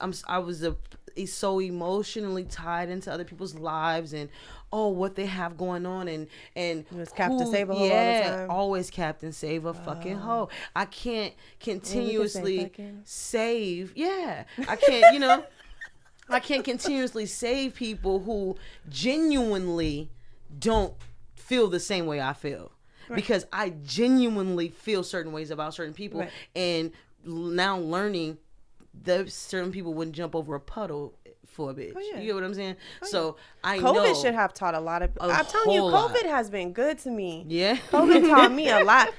so emotionally tied into other people's lives and what they have going on, and it was Captain Save a Hoe all the time. Always Captain Save a fucking hoe. I can't continuously save. Yeah, I can't. I can't continuously save people who genuinely don't feel the same way I feel, because I genuinely feel certain ways about certain people, and now learning that certain people wouldn't jump over a puddle for a bitch. You get what I'm saying? So I know COVID should have taught a lot of. I'm telling you, COVID has been good to me. Yeah, COVID taught me a lot.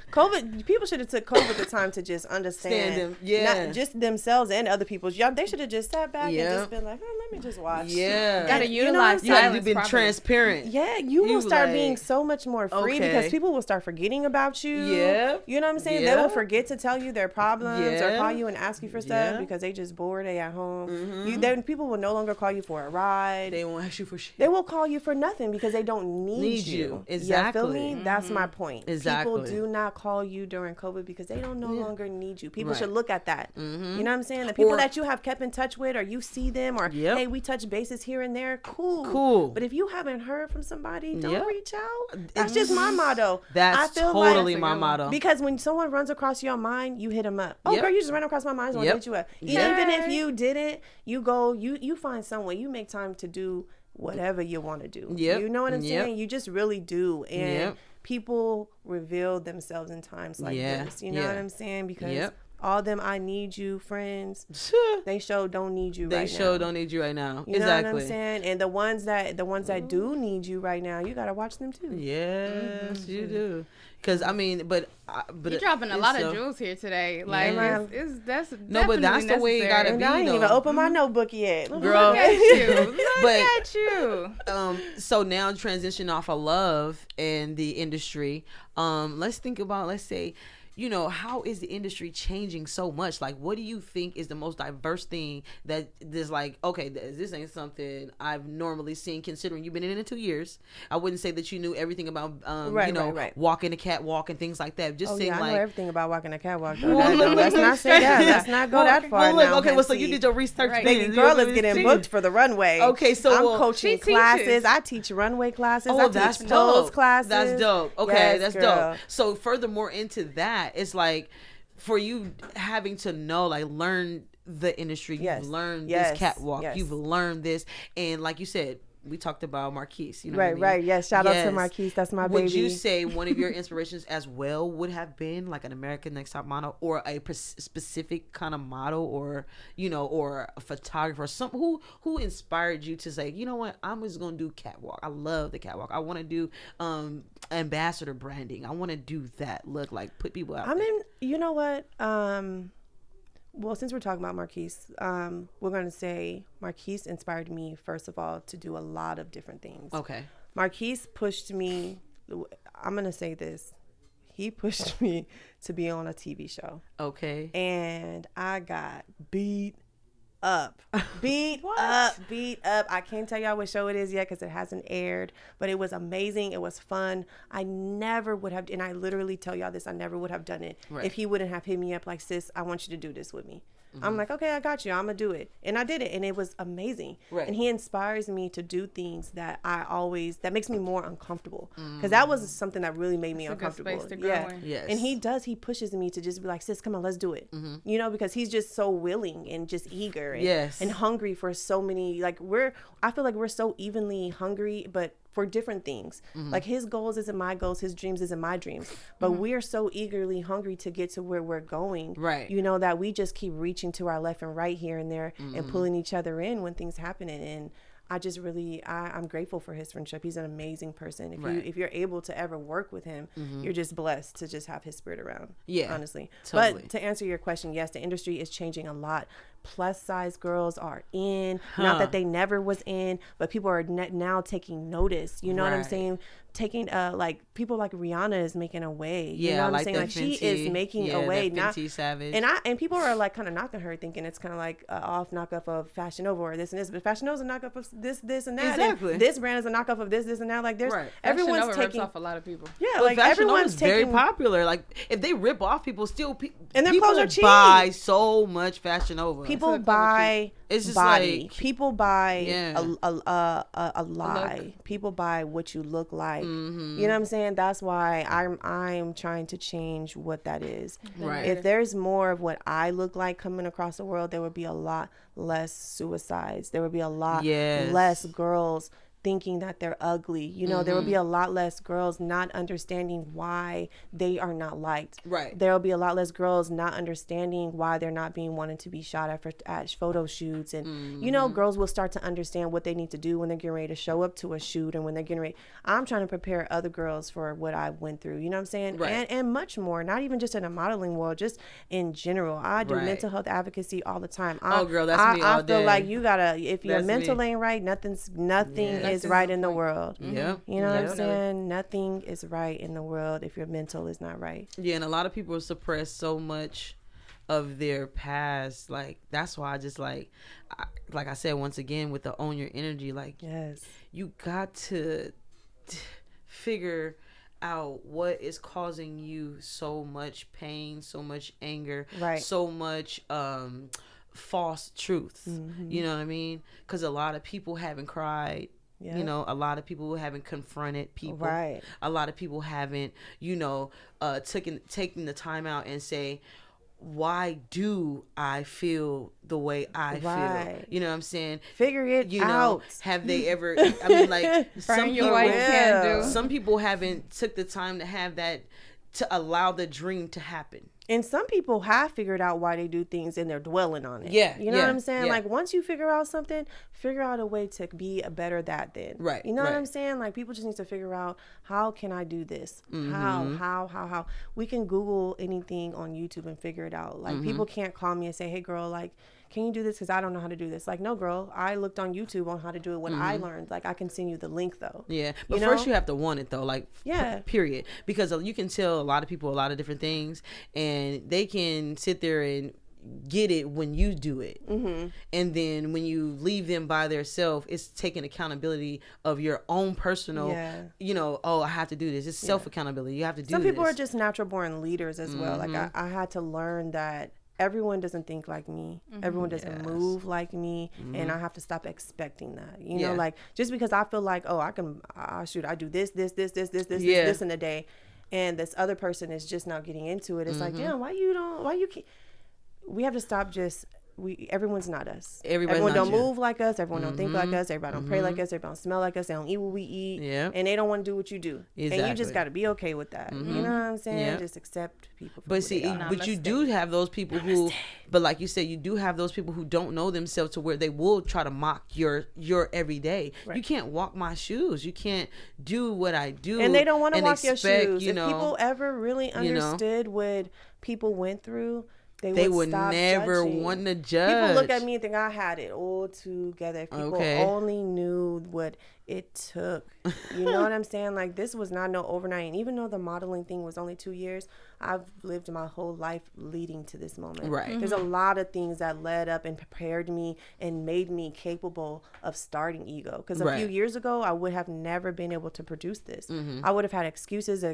People should have took COVID the time to just understand, not just themselves and other people's. They should have just sat back and just been like, let me just watch. Yeah, gotta utilize. You gotta be transparent. Yeah, you will start being so much more free because people will start forgetting about you. Yeah, you know what I'm saying? They will forget to tell you their problems or call you and ask you for stuff because they just bored. They at home. Then people will no longer call you for a ride. They won't ask you for shit. They will call you for nothing because they don't need you. Exactly. You feel me? That's my point. Exactly. People do not call you during COVID because they don't no longer need you. People Right. should look at that. You know what I'm saying? The people that you have kept in touch with, or you see them, or hey, we touch bases here and there. Cool. But if you haven't heard from somebody, don't reach out. That's just my motto. That's totally my motto. Because when someone runs across your mind, you hit them up. Oh, girl, you just ran across my mind. So I want to hit you up. Even if you didn't, you go, you find some way. You make time to do whatever you want to do. You know what I'm saying? You just really do. And people reveal themselves in times like this. You know what I'm saying? Because all them I need you friends, they don't need you right now. They don't need you right now. You know what I'm saying? And the ones that do need you right now, you gotta watch them too. Yes, you do. Because I mean, but you're dropping a lot of jewels here today. Like that's but that's the way it gotta be. I ain't even opened my notebook yet, girl. Look at you. Look at you. So now transition off of love and the industry. Let's think about. Let's say, you know, how is the industry changing so much? Like, what do you think is the most diverse thing that there's like, okay, this ain't something I've normally seen, considering you've been in it 2 years. I wouldn't say that you knew everything about, walking the catwalk and things like that. Just saying, I like, know everything about walking the catwalk. Let's not say that. Let's not go that far now. Okay, well, so you did your research. Right. Baby girl is getting booked for the runway. Okay, so I'm coaching classes. I teach runway classes. I that's teach dope. pose classes. That's dope. Okay, yes, that's girl. dope. So furthermore into that, it's like, for you having to know, like, learn the industry, you've learned this catwalk, you've learned this, and like you said, we talked about Marquise, you know what I mean? Right, yes, shout out to Marquise, that's my baby. Would you say one of your inspirations as well would have been like an American Next Top Model, or a specific kind of model, or, you know, or a photographer, who inspired you to say, you know what, I'm just gonna do catwalk. I love the catwalk. I want to do ambassador branding. I want to do that. Look, like, put people out there. mean, you know what? Well, since we're talking about Marquise, we're going to say Marquise inspired me, first of all, to do a lot of different things. Okay. Marquise pushed me, I'm going to say this. He pushed me to be on a TV show. Okay. And I got beat up. Beat up. I can't tell y'all what show it is yet because it hasn't aired, but it was amazing. It was fun. I never would have, and I literally tell y'all this, I never would have done it if he wouldn't have hit me up like, sis, I want you to do this with me. I'm like, okay, I got you. I'm going to do it. And I did it. And it was amazing. And he inspires me to do things that that makes me more uncomfortable. Because that was something that really made me uncomfortable. Good space to grow in. Yes. And he pushes me to just be like, sis, come on, let's do it. You know, because he's just so willing and just eager and hungry for so many, like, I feel like we're so evenly hungry, but for different things. Like, his goals isn't my goals, his dreams isn't my dreams, but we're so eagerly hungry to get to where we're going, you know, that we just keep reaching to our left and right here and there and pulling each other in when things happen. And I just really, I'm grateful for his friendship. He's an amazing person. If you're able to ever work with him, you're just blessed to just have his spirit around. Yeah, honestly. Totally. But to answer your question, yes, the industry is changing a lot. Plus size girls are in, not that they never was in, but people are now taking notice. You know what I'm saying? Taking like people like Rihanna is making a way. You know what I'm saying? Like, she is making a way. Not Savage. And people are like kind of knocking her, thinking it's kind of like off knockoff of Fashion Nova or this and this, but Fashion Nova is a knockoff of this and that. Exactly. And this brand is a knockoff of this and that. Like, there's everyone's Fashion Nova taking rips off a lot of people. Yeah, but like Fashion everyone's Nova is very popular. Like, if they rip off people, still and their people clothes are cheap. Buy so much Fashion Nova. People buy. It's just body. Like, people buy a lie. People buy what you look like. You know what I'm saying? That's why I'm trying to change what that is. Right. If there's more of what I look like coming across the world, there would be a lot less suicides. There would be a lot less girls thinking that they're ugly. You know, there will be a lot less girls not understanding why they are not liked. Right. There will be a lot less girls not understanding why they're not being wanted to be shot at photo shoots. And, you know, girls will start to understand what they need to do when they're getting ready to show up to a shoot and when they're getting ready. I'm trying to prepare other girls for what I went through. You know what I'm saying? Right. And much more. Not even just in the modeling world, just in general. I do mental health advocacy all the time. That's me all day. I feel like you gotta, if your mental ain't right, nothing is right in the world. Yeah. You know what I'm saying? Nothing is right in the world if your mental is not right. Yeah, and a lot of people suppress so much of their past. Like, that's why I just like I said, once again, with the own your energy, like, Yes. you got to figure out what is causing you so much pain, so much anger, Right. so much false truth. You know what I mean? Because a lot of people haven't cried. Yep. You know, a lot of people haven't confronted people. Right. A lot of people haven't, you know, taking the time out and say, why do I feel the way I feel? You know what I'm saying? Figure it You know, out. have they ever? I mean, like, Burn your white candle. some people haven't took the time to have that, to allow the dream to happen. And some people have figured out why they do things and they're dwelling on it. Yeah. You know what I'm saying? Yeah. Like, once you figure out something, figure out a way to be a better that then. Right. You know what right. I'm saying? Like, people just need to figure out, how can I do this? Mm-hmm. How? We can Google anything on YouTube and figure it out. Like, people can't call me and say, hey, girl, like, can you do this? Because I don't know how to do this. Like, no, girl, I looked on YouTube on how to do it when I learned. Like, I can send you the link, though. Yeah. But you first know? you have to want it, though. Like, Yeah. period. Because you can tell a lot of people a lot of different things, and they can sit there and get it when you do it. And then when you leave them by themselves, it's taking accountability of your own personal, you know, oh, I have to do this. It's self accountability. You have to do Some people this. are just natural born leaders as well. Like, I had to learn that everyone doesn't think like me. Everyone doesn't move like me. And I have to stop expecting that. You know, like, just because I feel like, oh, I do this in a day, and this other person is just now getting into it. It's like, damn, why you can't? We have to stop everyone's not us. Everyone don't move like us. Everyone don't think like us. Everybody don't pray like us. Everybody don't smell like us. They don't eat what we eat. And they don't want to do what you do. Exactly. And you just got to be okay with that. You know what I'm saying? Just accept people. But see, but you do have those people who, but like you said, you do have those people who don't know themselves to where they will try to mock your everyday. Right. You can't walk my shoes. You can't do what I do. And they don't want to walk your shoes. You know, if people ever really understood what people went through, they would stop never judging. Want to judge. People look at me and think I had it all together. If people only knew what it took. You know what I'm saying? Like, this was not no overnight. And even though the modeling thing was only 2 years, I've lived my whole life leading to this moment. Right. There's a lot of things that led up and prepared me and made me capable of starting Ego. Because a few years ago, I would have never been able to produce this. I would have had excuses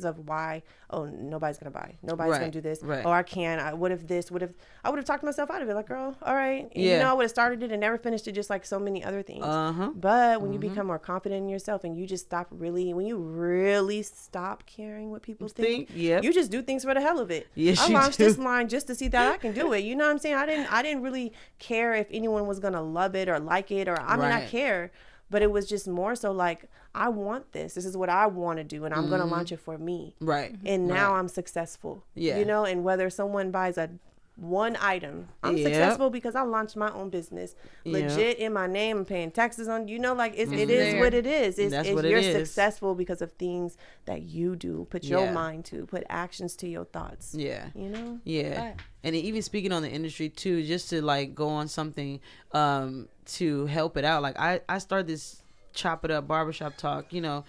of why, oh, nobody's going to buy. Nobody's going to do this. Oh, I can't. I would have talked myself out of it. Like, girl, all right. And, you know, I would have started it and never finished it, just like so many other things. But when you become more confident in yourself and you just when you really stop caring what people think, you just do things for the hell of it. Yes, I launched this line just to see that I can do it. You know what I'm saying? I didn't really care if anyone was gonna love it or like it, or I mean, I care, but it was just more so like, I want this. This is what I want to do, and I'm gonna launch it for me. Right. And now I'm successful. You know, and whether someone buys one item, I'm successful because I launched my own business legit in my name and paying taxes on, you know, like it is what it is. You're successful because of things that you do, put your mind to, put actions to your thoughts. You know? Right. And even speaking on the industry too, just to like go on something to help it out. Like I started this Chop It Up barbershop talk, you know,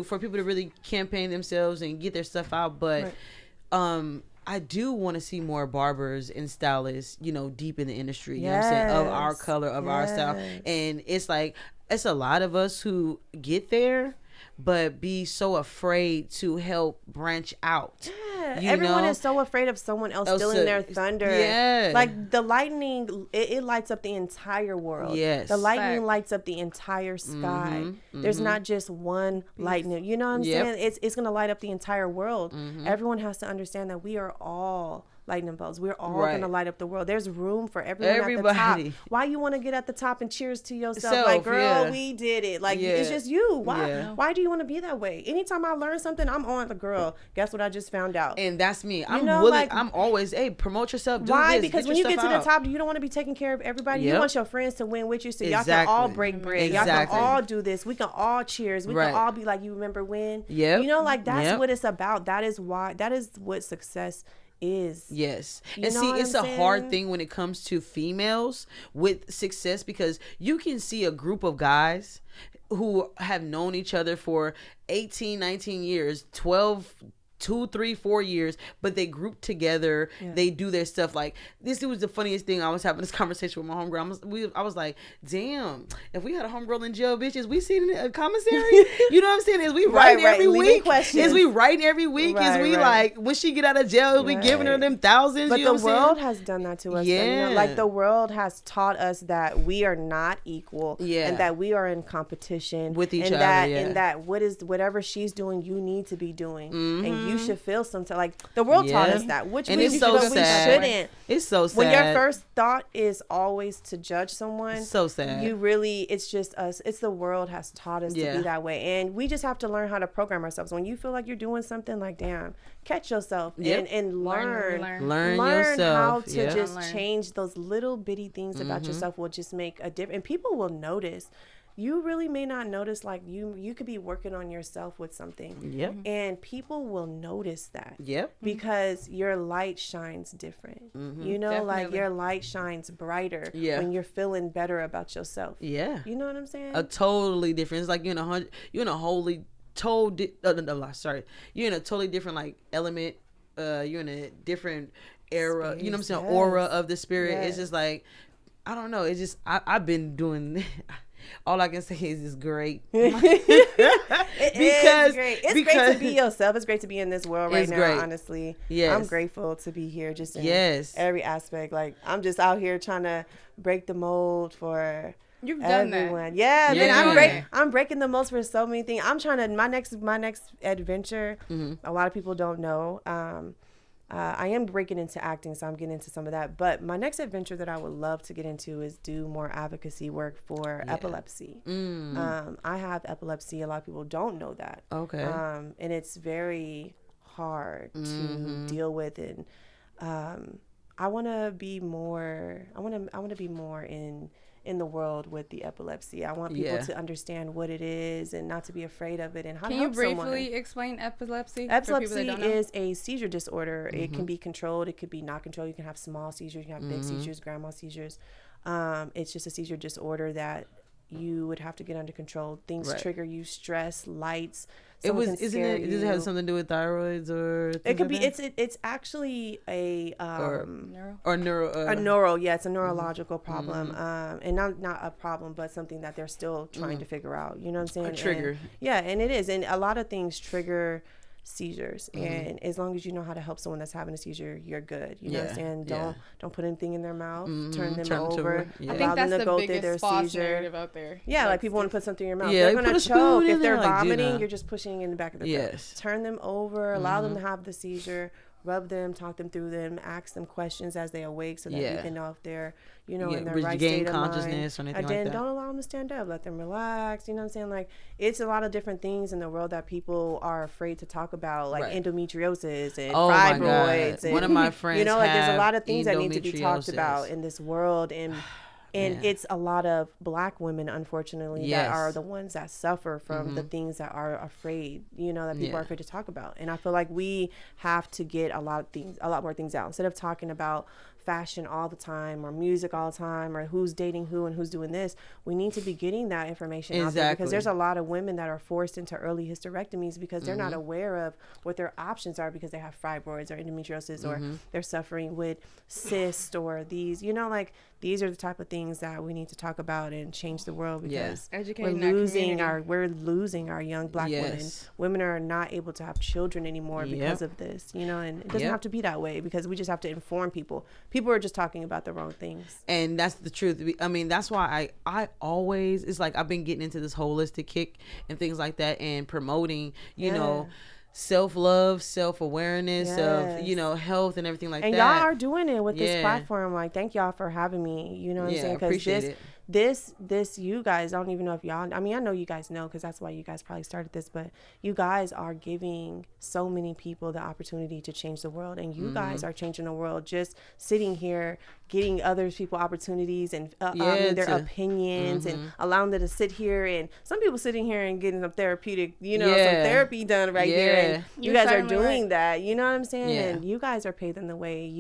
for people to really campaign themselves and get their stuff out. But I do want to see more barbers and stylists, you know, deep in the industry, you know what I'm saying, of our color, of our style. And it's like, it's a lot of us who get there, but be so afraid to help branch out. Everyone is so afraid of someone else stealing their thunder. Like, the lightning, it lights up the entire world. The lightning lights up the entire sky. There's not just one lightning. You know what I'm saying? It's going to light up the entire world. Everyone has to understand that we are all lightning bolts. We're all gonna light up the world. There's room for everyone at the top. Why you want to get at the top and cheers to yourself? Like, girl, we did it. Like, it's just you. Why do you want to be that way? Anytime I learn something, I'm on the girl. Guess what I just found out? And that's me. I'm willing. Like, I'm always, promote yourself. Do why? This, because when you get to the top, you don't want to be taking care of everybody. You want your friends to win with you, so y'all can all break bread. Y'all can all do this. We can all cheers. We can all be like, you remember when? You know, like, that's what it's about. That is what success is. And see, it's a hard thing when it comes to females with success, because you can see a group of guys who have known each other for 18, 19 years, 12 2, 3, 4 years, but they group together. Yeah. They do their stuff. Like, this was the funniest thing. I was having this conversation with my homegirl. I was like, damn, if we had a homegirl in jail, bitches, we seen a commissary. You know what I'm saying? Is we writing every week? Is we writing every week? Is we like, when she get out of jail, is we giving her them thousands? But you know the world has done that to us. Yeah. You know, like the world has taught us that we are not equal. Yeah. And that we are in competition with each other. And that whatever she's doing, you need to be doing. Mm-hmm. And you should feel something. Like the world taught us that. Which and means it's so sad. We shouldn't. It's so sad. When your first thought is always to judge someone. It's so sad. You really, it's just us. It's the world has taught us to be that way. And we just have to learn how to program ourselves. When you feel like you're doing something, like, damn, catch yourself and learn yourself. How to just change those little bitty things about yourself will just make a difference. And people will notice. You really may not notice, like you could be working on yourself with something. Yep. And people will notice that. Yep. Because your light shines different. Mm-hmm. You know, definitely. Like your light shines brighter when you're feeling better about yourself. Yeah. You know what I'm saying? A totally different. It's like you're in a totally different like element. You're in a different era. Space, you know what I'm saying? Aura of the spirit. Yes. It's just like, I don't know. It's just I've been doing. All I can say is it's great. It's great. It's great to be yourself. It's great to be in this world right now, great. Honestly. Yes. I'm grateful to be here just in every aspect. Like, I'm just out here trying to break the mold for You've done everyone. That. Yeah, I'm breaking the mold for so many things. I'm trying to, my next adventure, a lot of people don't know. I am breaking into acting, so I'm getting into some of that. But my next adventure that I would love to get into is do more advocacy work for epilepsy. I have epilepsy. A lot of people don't know that. Okay. And it's very hard to deal with, and I want to be more. I want to be more in the world with the epilepsy. I want people to understand what it is and not to be afraid of it and how to help someone. Can you briefly explain epilepsy? Epilepsy is a seizure disorder. It can be controlled. It could be not controlled. You can have small seizures. You can have big seizures, grandma seizures. It's just a seizure disorder that you would have to get under control. Things trigger you, stress, lights. Does it have something to do with thyroids or it could be that? It's actually a neuro. Yeah, it's a neurological problem. And not a problem, but something that they're still trying to figure out. You know what I'm saying? A trigger. And it is. And a lot of things trigger seizures, and as long as you know how to help someone that's having a seizure, you're good. You know what I'm saying? Don't put anything in their mouth. Turn them over. I think that's the biggest false narrative out there. Yeah, like people want to put something in your mouth. They're gonna choke. If they're vomiting, you're just pushing in the back of the throat. Turn them over. Allow them to have the seizure. Rub them, talk them through them, ask them questions as they awake so that you can know if they're, in their right state of consciousness mind. Or anything like that. Don't allow them to stand up. Let them relax. You know what I'm saying? Like, it's a lot of different things in the world that people are afraid to talk about, like endometriosis and fibroids. And, one of my friends there's a lot of things that need to be talked about in this world. And it's a lot of Black women, unfortunately, that are the ones that suffer from the things that are afraid, that people are afraid to talk about. And I feel like we have to get a lot more things out. Instead of talking about fashion all the time or music all the time or who's dating who and who's doing this, we need to be getting that information out there, because there's a lot of women that are forced into early hysterectomies because they're not aware of what their options are, because they have fibroids or endometriosis or they're suffering with cysts or these, these are the type of things that we need to talk about and change the world, because we're losing our young Black women. Women are not able to have children anymore because of this, and it doesn't have to be that way, because we just have to inform people. People are just talking about the wrong things. And that's the truth. I mean, that's why I always, it's like I've been getting into this holistic kick and things like that, and promoting, self-love, self-awareness of, health and everything like that. And y'all are doing it with this platform. Like, thank y'all for having me. You know what I'm saying? Because this, you guys, I don't even know if y'all, I know you guys know, because that's why you guys probably started this, but you guys are giving so many people the opportunity to change the world. And you guys are changing the world just sitting here, getting other people opportunities and their opinions and allowing them to sit here. And some people sitting here and getting some therapeutic, some therapy done here. And you guys are doing that. You know what I'm saying? Yeah. And you guys are paving the way.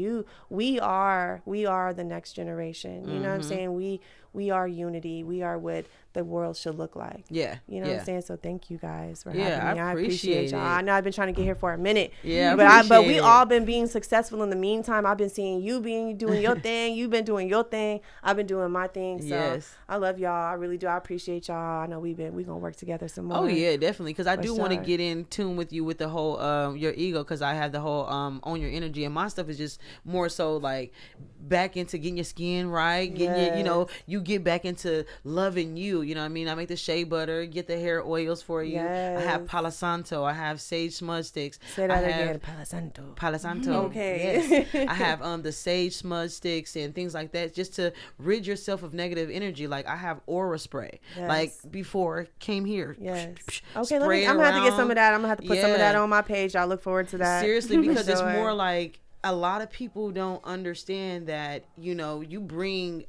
We are the next generation. You know what I'm saying? we are unity. We are what the world should look like. Yeah. You know what I'm saying? So thank you guys for Yeah, having me. I appreciate y'all. it. I know I've been trying to get here for a minute. Yeah, but we all been being successful in the meantime. I've been seeing you doing your thing. You've been doing your thing. I've been doing my thing. So yes. I love y'all. I really do. I appreciate y'all. I know we gonna work together some more. Oh yeah, definitely. Because I For do want to sure. get in tune with you with the whole your ego. Because I have the whole own your energy, and my stuff is just more so like back into getting your skin right, getting your, you know, you get back into loving you. You know what I mean? I make the shea butter, get the hair oils for you. Yes. I have Palo Santo. I have sage smudge sticks. Say that I have again. Palo Santo. Palo Santo. Okay. Yes. I have the sage smudge sticks and things like that, just to rid yourself of negative energy. Like I have aura spray. Yes. Like before came here. Yes. Spray Okay, I'm gonna have to get some of that. I'm gonna have to put some of that Yeah. on my page. I look forward to that. Seriously, because it's Sure. more like a lot of people don't understand that, you know, you bring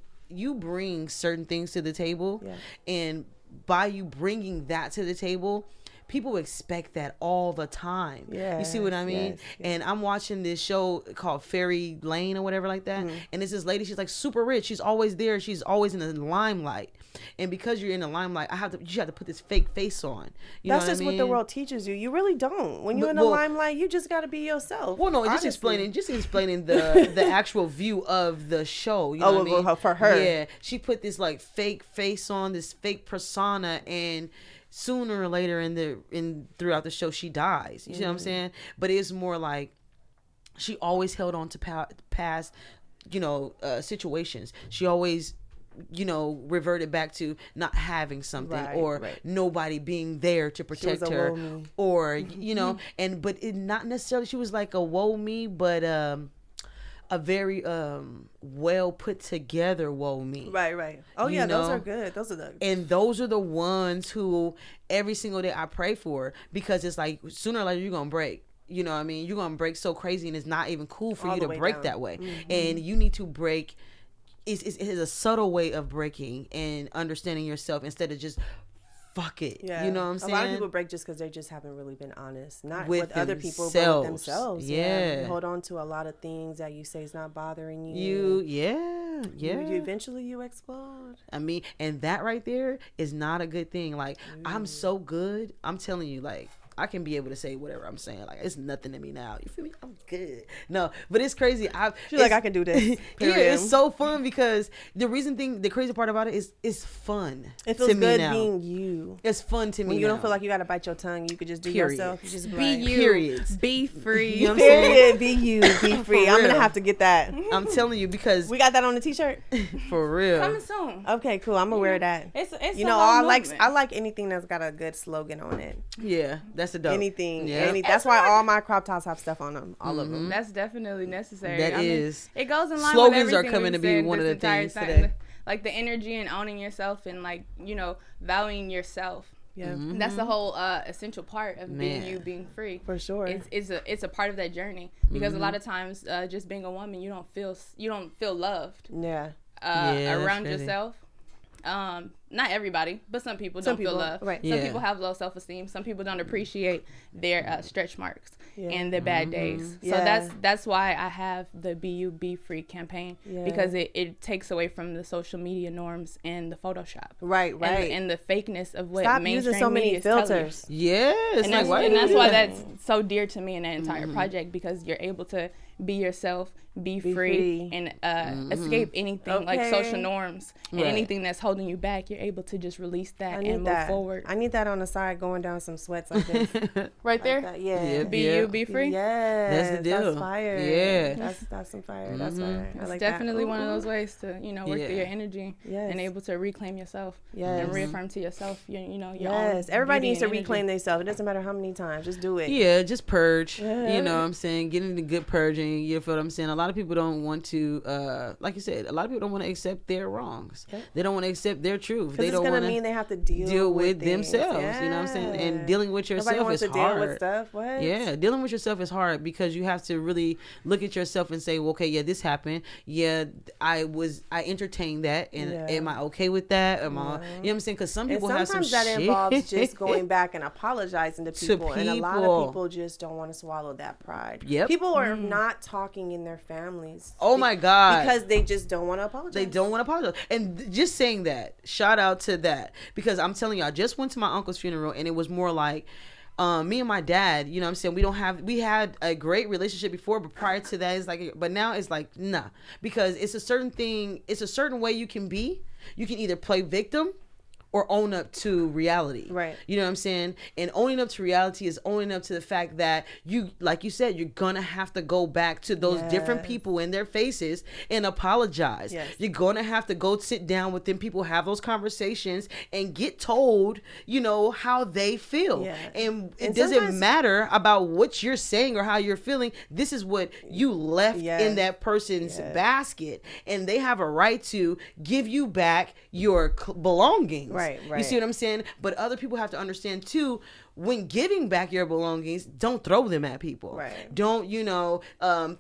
certain things to the table, Yeah. and by you bringing that to the table, people expect that all the time. You see what I mean? Yes. And I'm watching this show called Fairy Lane or whatever like that. Mm-hmm. And it's this lady, she's like super rich. She's always there. She's always in the limelight. And because you're in the limelight, you have to put this fake face on. That's know just what I what mean? the world teaches you. You really don't. When you're in the limelight, you just got to be yourself. Well, no, honestly. just explaining the actual view of the show. You know what I mean? For her. Yeah, she put this like fake face on, this fake persona, and sooner or later throughout the show, she dies. You see what I'm saying? But it's more like she always held on to past, situations. She always, reverted back to not having something, or nobody being there to protect her, or but it not necessarily she was like a woe me, but a very well put together woe me. Right. Oh yeah, those are good. Those are the ones who every single day I pray for, because it's like sooner or later you're gonna break. You know what I mean? You're gonna break so crazy, and it's not even cool for you to break that way. And you need to break. It is a subtle way of breaking and understanding yourself instead of just fuck it. Yeah. You know what I'm saying? A lot of people break just because they just haven't really been honest, not with other people, but with themselves. Yeah. You hold on to a lot of things that you say is not bothering you. Eventually you explode. I mean, and that right there is not a good thing. Like, I'm so good. I'm telling you, like, I can be able to say whatever I'm saying. Like, it's nothing to me now. You feel me? I'm good. No, but it's crazy. I can do this. Yeah, it's so fun because the crazy part about it is it's fun. It feels good being you. It's fun to me. When you don't feel like you got to bite your tongue, you could just do yourself. You just be you. Periods. Be free. You know what I'm saying? Be you. Be free. I'm gonna have to get that. I'm telling you, because we got that on the t-shirt. For real. Coming soon. Okay, cool. I'm gonna wear that. It's I like anything that's got a good slogan on it. Yeah, that's a dope. Anything. Yeah. That's why all my crop tops have stuff on them. All of them. That's definitely necessary. That is. It goes in line Slogans with are everything coming to be one of the things time. today. Like the energy and owning yourself and valuing yourself. Yeah. That's the whole essential part of being free. For sure. It's a part of that journey, because a lot of times just being a woman, you don't feel loved. Yeah. Around yourself. Not everybody, but some people don't feel love. Right. Some people have low self-esteem. Some people don't appreciate their stretch marks and their bad days. So that's why I have the Be You, Be Free campaign, because it takes away from the social media norms and the Photoshop. Right. And the fakeness of what Stop mainstream using so many media is telling you. filters. Yes. And that's why that's so dear to me in that entire project, because you're able to be yourself, be free, and escape anything like social norms and anything that's holding you back. You're able to just release that and move forward. I need that on the side, going down some sweats like this. Right there? Like yeah. Be you, be free? Yes. That's the deal. That's fire. Yeah. That's some fire. That's fire. I It's like definitely that. one of those ways to, work through your energy and able to reclaim yourself and reaffirm to yourself, your own Everybody needs to beauty and reclaim themselves. It doesn't matter how many times. Just do it. Yeah, just purge. Yeah. You know what I'm saying? Get into good purging. You feel what I'm saying? A lot of people don't want to, like you said, a lot of people don't want to accept their wrongs. Okay. They don't want to accept their truth. They don't want to mean they have to deal with things. themselves. Yeah. You know what I'm saying? And dealing with yourself Nobody wants is to hard. Deal with stuff. What? Yeah, dealing with yourself is hard, because you have to really look at yourself and say, well, okay, yeah, this happened. Yeah, I entertained that, and am I okay with that? Am I? You know what I'm saying? Because some people have some sometimes that shit. involves just going back and apologizing to people, and a lot of people just don't want to swallow that pride. Yep. People are not not talking in their families. Oh my God. Because they just don't want to apologize. They don't want to apologize. And just saying that, shout out to that. Because I'm telling you, I just went to my uncle's funeral, and it was more like, me and my dad, you know what I'm saying, we had a great relationship before, but prior to that, it's like, but now it's like, nah. Because it's a certain way you can be. You can either play victim or own up to reality. Right. You know what I'm saying? And owning up to reality is owning up to the fact that you, like you said, you're going to have to go back to those different people in their faces and apologize. Yes. You're going to have to go sit down with them people, have those conversations, and get told, you know, how they feel. Yeah. And it doesn't matter about what you're saying or how you're feeling. This is what you left in that person's basket. And they have a right to give you back your belongings. Right. You see what I'm saying? But other people have to understand too, when giving back your belongings, don't throw them at people. Right. Don't,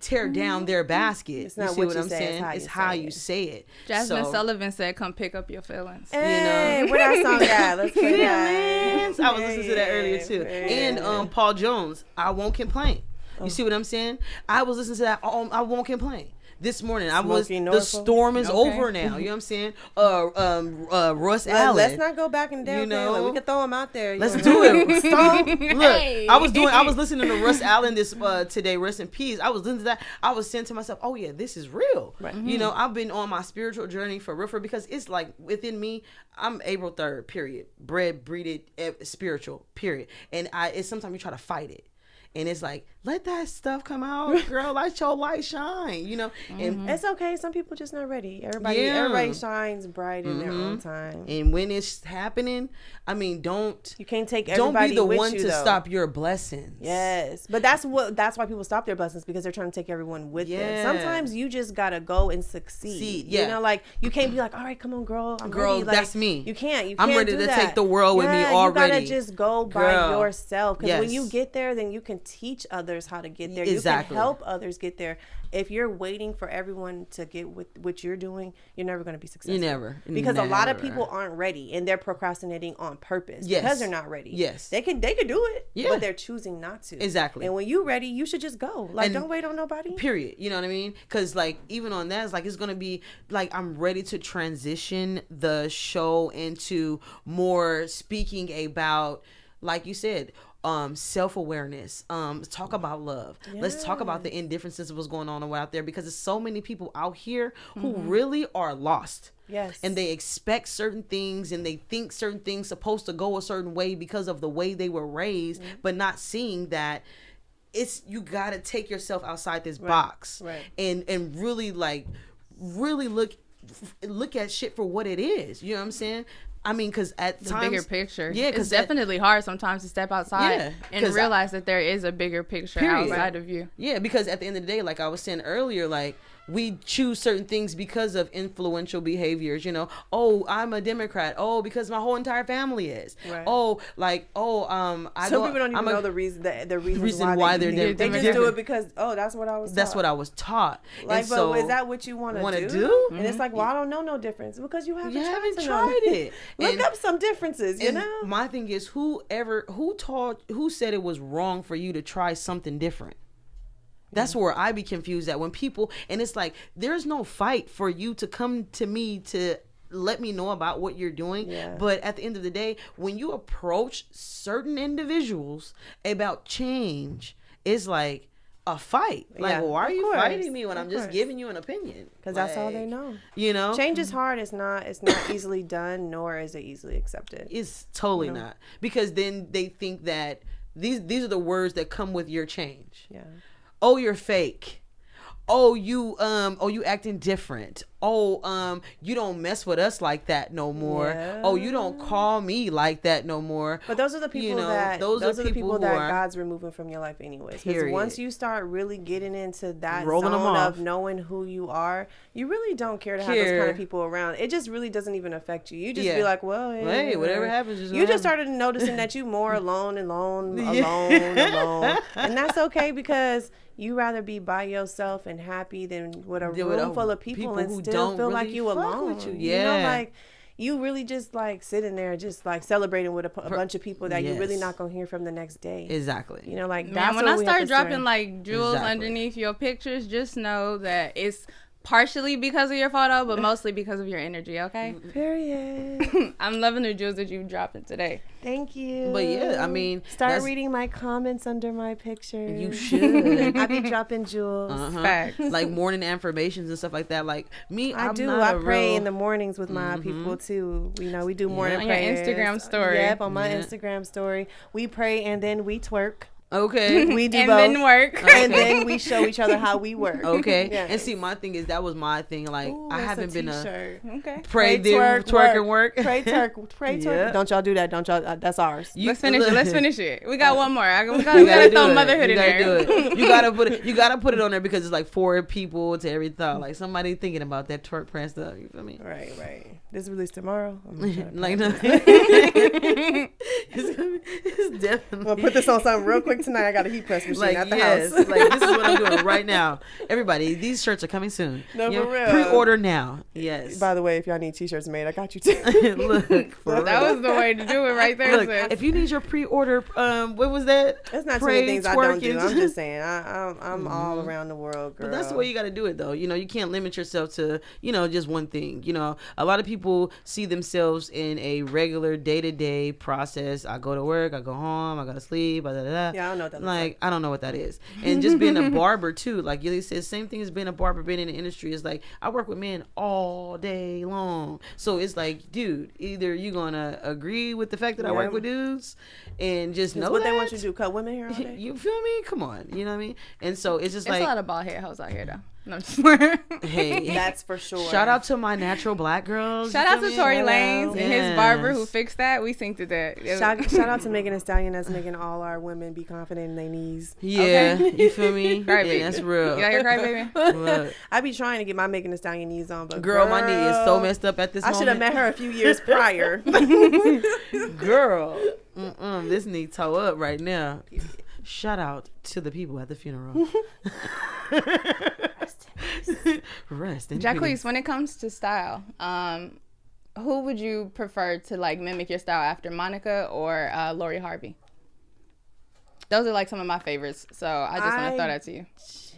tear down their basket. It's not you see what I'm saying? It's how you say it. Jasmine Sullivan said, "Come pick up your feelings." Hey, where that song at? Let's play feelings. I was listening to that earlier too. And Paul Jones, "I Won't Complain." You see what I'm saying? I was listening to that. I won't complain. This morning, the storm is over now. You know what I'm saying? Russ Allen. Let's not go back in the damn we can throw him out there. Let's do it. Look, I was listening to Russ Allen this today. Rest in peace. I was listening to that. I was saying to myself, oh yeah, this is real. Right. Mm-hmm. I've been on my spiritual journey for real, because it's like within me. I'm April 3rd. Period. Bred, breeded, spiritual. Period. And it's sometimes you try to fight it. And it's like, let that stuff come out, girl. Let your light shine, And it's okay. Some people just not ready. Everybody shines bright in their own time. And when it's happening, I mean, you can't take everybody don't be the with one you, to though. stop your blessings. Yes, but that's why people stop their blessings, because they're trying to take everyone with them. Sometimes you just gotta go and succeed. Like you can't be like, all right, come on, girl, I'm ready. Like, that's me. You can't. I'm ready to take the world with me already. You gotta just go by yourself, because when you get there, then you can teach others how to get there. Exactly. You can help others get there. If you're waiting for everyone to get with what you're doing, you're never going to be successful. Because a lot of people aren't ready, and they're procrastinating on purpose because they're not ready. Yes. They could do it, but they're choosing not to. Exactly. And when you're ready, you should just go. Like, don't wait on nobody. Period. You know what I mean? Because like even on that, it's like it's going to be like I'm ready to transition the show into more speaking about, like you said, self-awareness, talk about love. Let's talk about the indifferences of what's going on out there, because there's so many people out here who really are lost. Yes. And they expect certain things, and they think certain things supposed to go a certain way because of the way they were raised, but not seeing that you got to take yourself outside this box and really look at shit for what it is. You know what I'm saying? I mean, because at the times, bigger picture, it's definitely hard sometimes to step outside and realize that there is a bigger picture outside of you. Yeah, because at the end of the day, like I was saying earlier, like we choose certain things because of influential behaviors. I'm a Democrat. Oh, because my whole entire family is. Right. Oh, like some people don't even know the reason why they're Democrat. They just do it because that's what I was taught. That's what I was taught. Like, but is that what you want to do? And it's like, well, I don't know no difference, because you haven't tried it. Look up some differences, My thing is, who said it was wrong for you to try something different? That's where I be confused at when people, and it's like, there's no fight for you to come to me to let me know about what you're doing. But at the end of the day, when you approach certain individuals about change, it's like a fight. Like, well, why are you fighting me when I'm just giving you an opinion? Because that's all they know. Change is hard. It's not easily done, nor is it easily accepted. It's totally not. Because then they think that these are the words that come with your change. Yeah. Oh, you're fake. Oh, you acting different. Oh, you don't mess with us like that no more. Yeah. Oh, you don't call me like that no more. But those are the people that God's removing from your life anyways. Because once you start really getting into that zone of knowing who you are, you really don't care to have those kind of people around. It just really doesn't even affect you. You just be like, well, hey, whatever happens. You just started noticing that you more alone, alone. And that's okay, because you rather be by yourself and happy than with a room full of people and still feel really like you alone. With you. Yeah. you really just like sitting there, just like celebrating with a bunch of people that you're really not gonna hear from the next day. Exactly. You know, like Man, when I start dropping like jewels underneath your pictures, just know that it's partially because of your photo, but mostly because of your energy, okay? Period. I'm loving the jewels that you've dropping today. Thank you. But yeah, I mean, start reading my comments under my pictures. You should. I be dropping jewels. Facts. Like morning affirmations and stuff like that. Like me, I pray in the mornings with my people too. You know, we do morning prayers. On your Instagram story. Yep, on my Instagram story. We pray and then we twerk. Okay. We do and both. then work. And then we show each other how we work. Okay. Yes. And see, my thing is that was my thing. Like, I haven't been Okay. Pray twerk and work. Pray twerk. Yeah. Don't y'all do that. Don't y'all. That's ours. Let's finish it. We got one more. We gotta throw motherhood in there. You gotta put it on there because it's like for people to every thought. Like somebody thinking about that twerk press stuff. You feel me? Right. This is released tomorrow. Like no. It's definitely. We'll put this on something real quick tonight. I got a heat press machine at the house. Like this is what I'm doing right now. Everybody, these shirts are coming soon. No, for real. Pre-order now. Yes. By the way, if y'all need t-shirts made, I got you too. Look, that was the way to do it right there. Look, if you need your pre-order, what was that? It's not too many things I don't do. I'm just saying, I'm all around the world, girl. But that's the way you got to do it, though. You know, you can't limit yourself to, just one thing. You know, a lot of people see themselves in a regular day-to-day process. I go to work, I go home, I go to sleep, blah, blah, blah. Yeah, I don't know what that like. I don't know what that is. And just being a barber too, like Yuli said, same thing as being a barber, being in the industry is like I work with men all day long. So it's like, dude, either you're gonna agree with the fact that I work with dudes and just know what that they want you to do, cut women hair all day. You feel me? Come on, you know what I mean? And so it's just There's like a lot of bald head hoes out here though. No, I'm just hey, that's for sure. Shout out to my natural black girls. Shout out to Tory Lanez and his barber who fixed that. We synced to that. Shout out to Megan Thee Stallion that's making all our women be confident in their knees. Yeah, okay. You feel me? Cry yeah, baby. That's real. You got your cry baby? Look. I be trying to get my Megan Thee Stallion knees on, but girl, my knee is so messed up at this moment. I should have met her a few years prior. Girl, this knee toe up right now. Shout out to the people at the funeral. Rest in Jacquis, peace. when it comes to style, who would you prefer to like mimic your style after, Monica or Lori Harvey? Those are like some of my favorites, so I just want to throw that to you.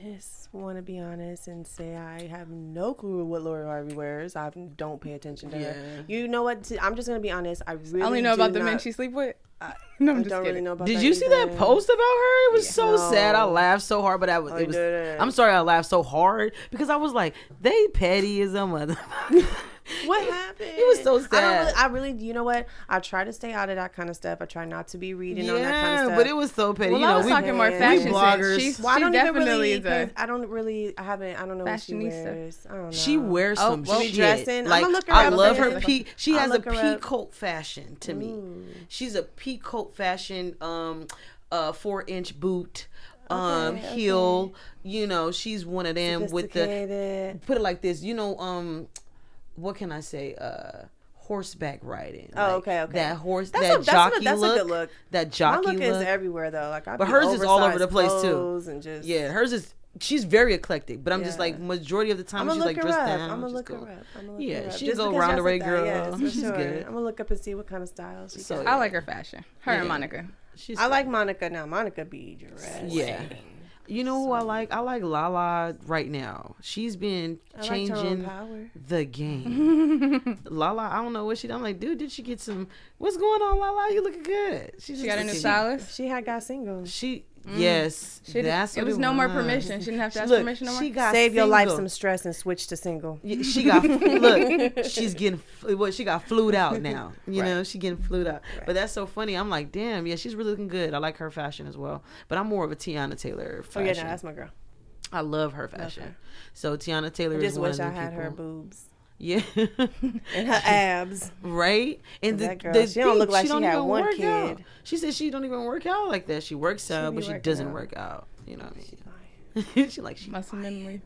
Just want to be honest and say I have no clue what Lori Harvey wears. I don't pay attention to her. You know what? I'm just gonna be honest. I really only know about the men she sleep with. No, I'm just don't kidding. really know about. Did that you see either. that post about her? It was so sad. I laughed so hard, but it was. I'm sorry, I laughed so hard because I was like, they petty as a motherfucker. What happened? It was so sad. I really, you know what? I try to stay out of that kind of stuff. I try not to be reading on that kind of stuff. But it was so petty. Well, I was talking more fashion bloggers. She definitely is a. I don't know what she wears. I don't know. She wears some shit. Dressing. Like, I love her. She has a peacoat fashion to me. She's a peacoat fashion, 4-inch boot. Heel, she's one of them with the, put it like this, what can I say? Horseback riding. Okay. That horse, that's jockey that's look. A good look. That jockey My look look is everywhere though. Like, but hers is all over the place too. And just, hers is. She's very eclectic, but I'm just like majority of the time she's like dressed down. I'm gonna look her up. Yeah, she go round the way, girl. Yes, she's good. I'm gonna look up and see what kind of style she got. I like her fashion. Her and Monica. I like Monica now. Monica be dressed. Yeah. You know who I like? I like Lala right now. She's been changing the game. Lala, I don't know what I'm like, dude, did she get some? What's going on, Lala? You looking good. She got a new stylist. She had got single. Yes, that's what it was. No more permission. She didn't have to ask permission no more. She got save your life some stress and switch to single. She got look. She's getting she got flued out now. You know, she getting flued out. Right. But that's so funny. I'm like, damn, yeah, she's really looking good. I like her fashion as well. But I'm more of a Tiana Taylor fashion. Oh yeah, no, that's my girl. I love her fashion. Okay. So Tiana Taylor. I just is one wish of I had people. her boobs. Yeah, and her abs, right? And that girl, she don't look like she had one kid. Out. She said she don't even work out like that. She works out, but she doesn't work out. You know what I mean? She muscle memory.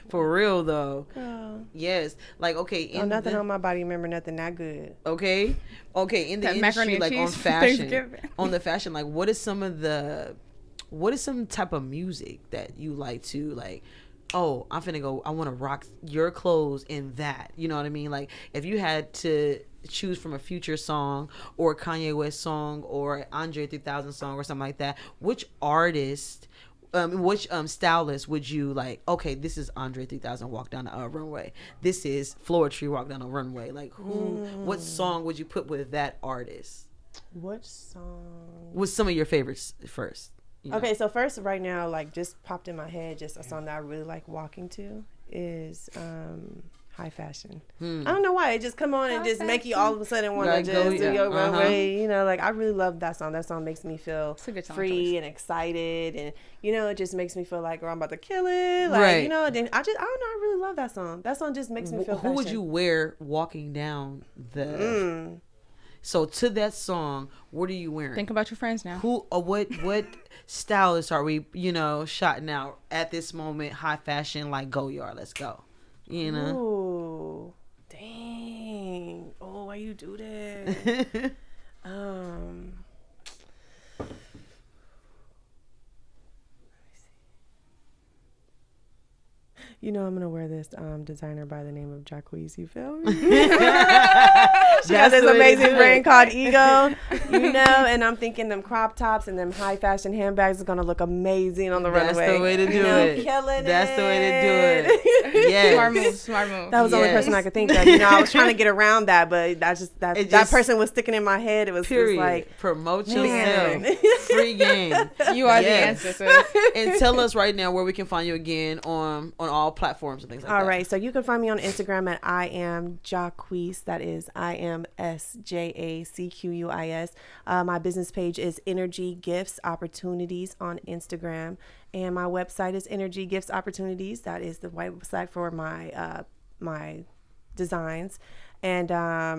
For real though. Girl. Yes, like okay. Nothing on my body. Remember nothing that good. Okay. In the industry, like on fashion, on the fashion, like what is some type of music that you like to like? oh, I'm finna go, I want to rock your clothes in that. You know what I mean? Like, if you had to choose from a Future song or a Kanye West song or Andre 3000 song or something like that, which artist, which stylist would you like? Okay, this is Andre 3000 walk down the runway. This is Floetry walk down the runway. Like, what song would you put with that artist? What song? What's some of your favorites first? Okay, so first, right now, like, just popped in my head, just a song that I really like walking to is High Fashion. I don't know why. It just come on and just make you all of a sudden want to just do your runway. You know, like, I really love that song. That song makes me feel free and excited. And, you know, it just makes me feel like, oh, I'm about to kill it. Like, you know, then I don't know. I really love that song. That song just makes me feel Who would you wear walking down the... So to that song, what are you wearing? Think about your friends now. Who or what stylists are we, you know, shotting out at this moment? High fashion, like go yard, let's go. You know. Ooh, dang. Oh, why you do that? You know, I'm gonna wear this designer by the name of Jacquis. You feel me? She has this amazing brand called Ego. You know, and I'm thinking them crop tops and them high fashion handbags are gonna look amazing on the runway. That's the way to do it. Killing That's it. the way to do it. Yes. Smart move. That was the only person I could think of. You know, I was trying to get around that, but that person was sticking in my head. It was just like, promote yourself. Free game. You are the answer, sis. And tell us right now where we can find you again on all platforms and things like that. All right, so you can find me on Instagram at I am Jacquis. That is IamSJACQUIS. My business page is Energy Gifts Opportunities on Instagram, and my website is Energy Gifts Opportunities. That is the website for my my designs. And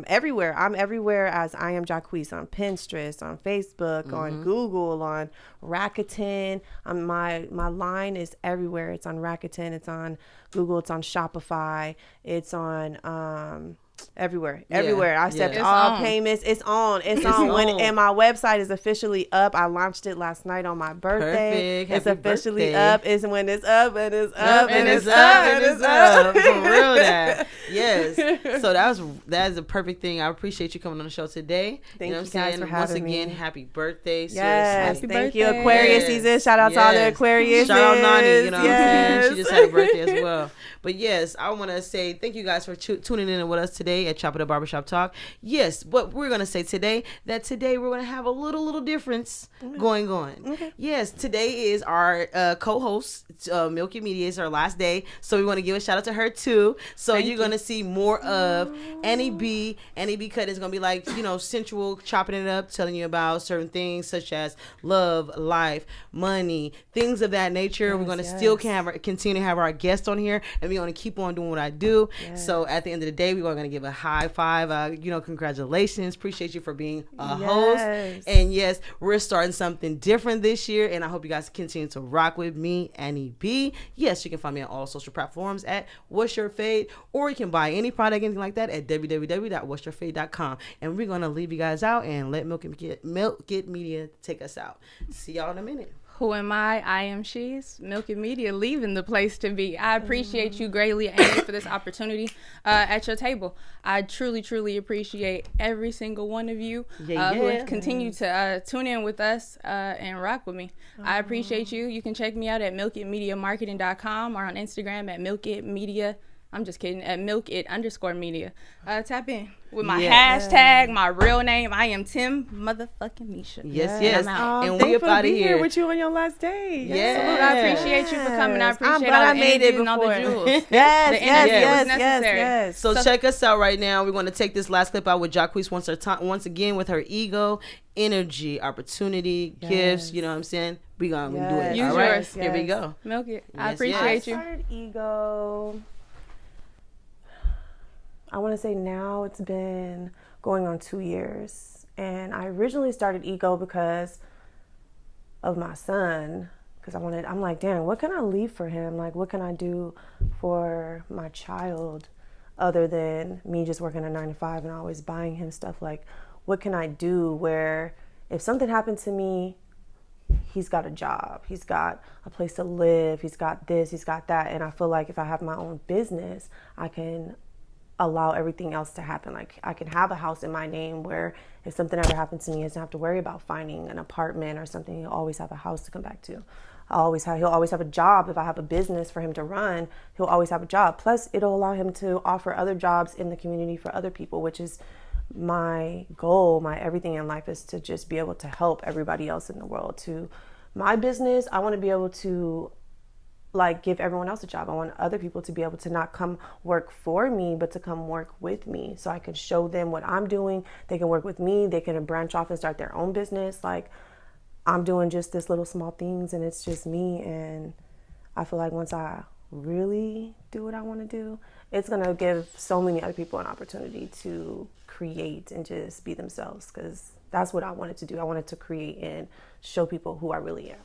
everywhere, I'm everywhere as I am Jacquis, on Pinterest, on Facebook, on Google, on Rakuten. My line is everywhere. It's on Rakuten, it's on Google, it's on Shopify, it's on everywhere. I accept all payments. It's on. And my website is officially up. I launched it last night on my birthday. Perfect. It's officially up. It's when it's up and it's up and it's up and it's up. For real, that. Yes. So that is a perfect thing. I appreciate you coming on the show today. Thank you, know what guys, I'm saying? for having Once again, me. happy birthday. Yes, Seriously. thank you. Aquarius season. Shout out to all the Aquarius. Shout out Nani, you know what I'm saying? She just had a birthday as well. But yes, I want to say thank you guys for tuning in with us today at Chop It Up Barbershop Talk. Yes, but we're going to say today we're going to have a little difference going on. Okay. Yes, today is our co-host, Milky Media. Is our last day. So we want to give a shout out to her too. So you're going to see more of Annie B. Annie B. Cut is going to be like, you know, sensual, chopping it up, telling you about certain things such as love, life, money, things of that nature. Yes, we're going to still continue to have our guests on here, and we're going to keep on doing what I do. Yes. So at the end of the day, we are going to give a high five. Congratulations. Appreciate you for being a host. And yes, we're starting something different this year, and I hope you guys continue to rock with me, Annie B. Yes, you can find me on all social platforms at What's Your Fade, or you can buy any product, anything like that, at www.whatsyourfade.com. And we're going to leave you guys out and let Milk It Media take us out. See y'all in a minute. Who am I? I am She's Milk and Media, leaving the place to be. I appreciate you greatly, Annie, for this opportunity at your table. I truly appreciate every single one of you who have continued to tune in with us and rock with me. I appreciate you. You can check me out at milkitmediamarketing.com or on Instagram at milkitmedia. I'm just kidding. At milkit_media. Tap in with my hashtag, my real name. I am Tim motherfucking Misha. Yes. And we up out of here with you on your last day. Yes. I appreciate you for coming. I appreciate all the made it and all the jewels. Yes. So check us out right now. We're going to take this last clip out with Jacquis once again with her ego, energy, opportunity, gifts. You know what I'm saying? We're going to do it. Use all right? yours. Here we go. Milk it. I appreciate you. I started ego. I want to say now it's been going on 2 years. And I originally started Ego because of my son. Because I'm like, damn, what can I leave for him? Like, what can I do for my child other than me just working a 9 to 5 and always buying him stuff? Like, what can I do where if something happened to me, he's got a job, he's got a place to live, he's got this, he's got that. And I feel like if I have my own business, I can allow everything else to happen. Like I can have a house in my name where if something ever happens to me, he doesn't have to worry about finding an apartment or something. He'll always have a house to come back to. He'll always have a job. If I have a business for him to run, he'll always have a job. Plus it'll allow him to offer other jobs in the community for other people, which is my goal. My everything in life is to just be able to help everybody else in the world. To my business, I want to be able to like give everyone else a job. I want other people to be able to not come work for me, but to come work with me, so I can show them what I'm doing. They can work with me. They can branch off and start their own business. Like I'm doing just this little small things, and it's just me. And I feel like once I really do what I want to do, it's gonna give so many other people an opportunity to create and just be themselves, because that's what I wanted to do. I wanted to create and show people who I really am.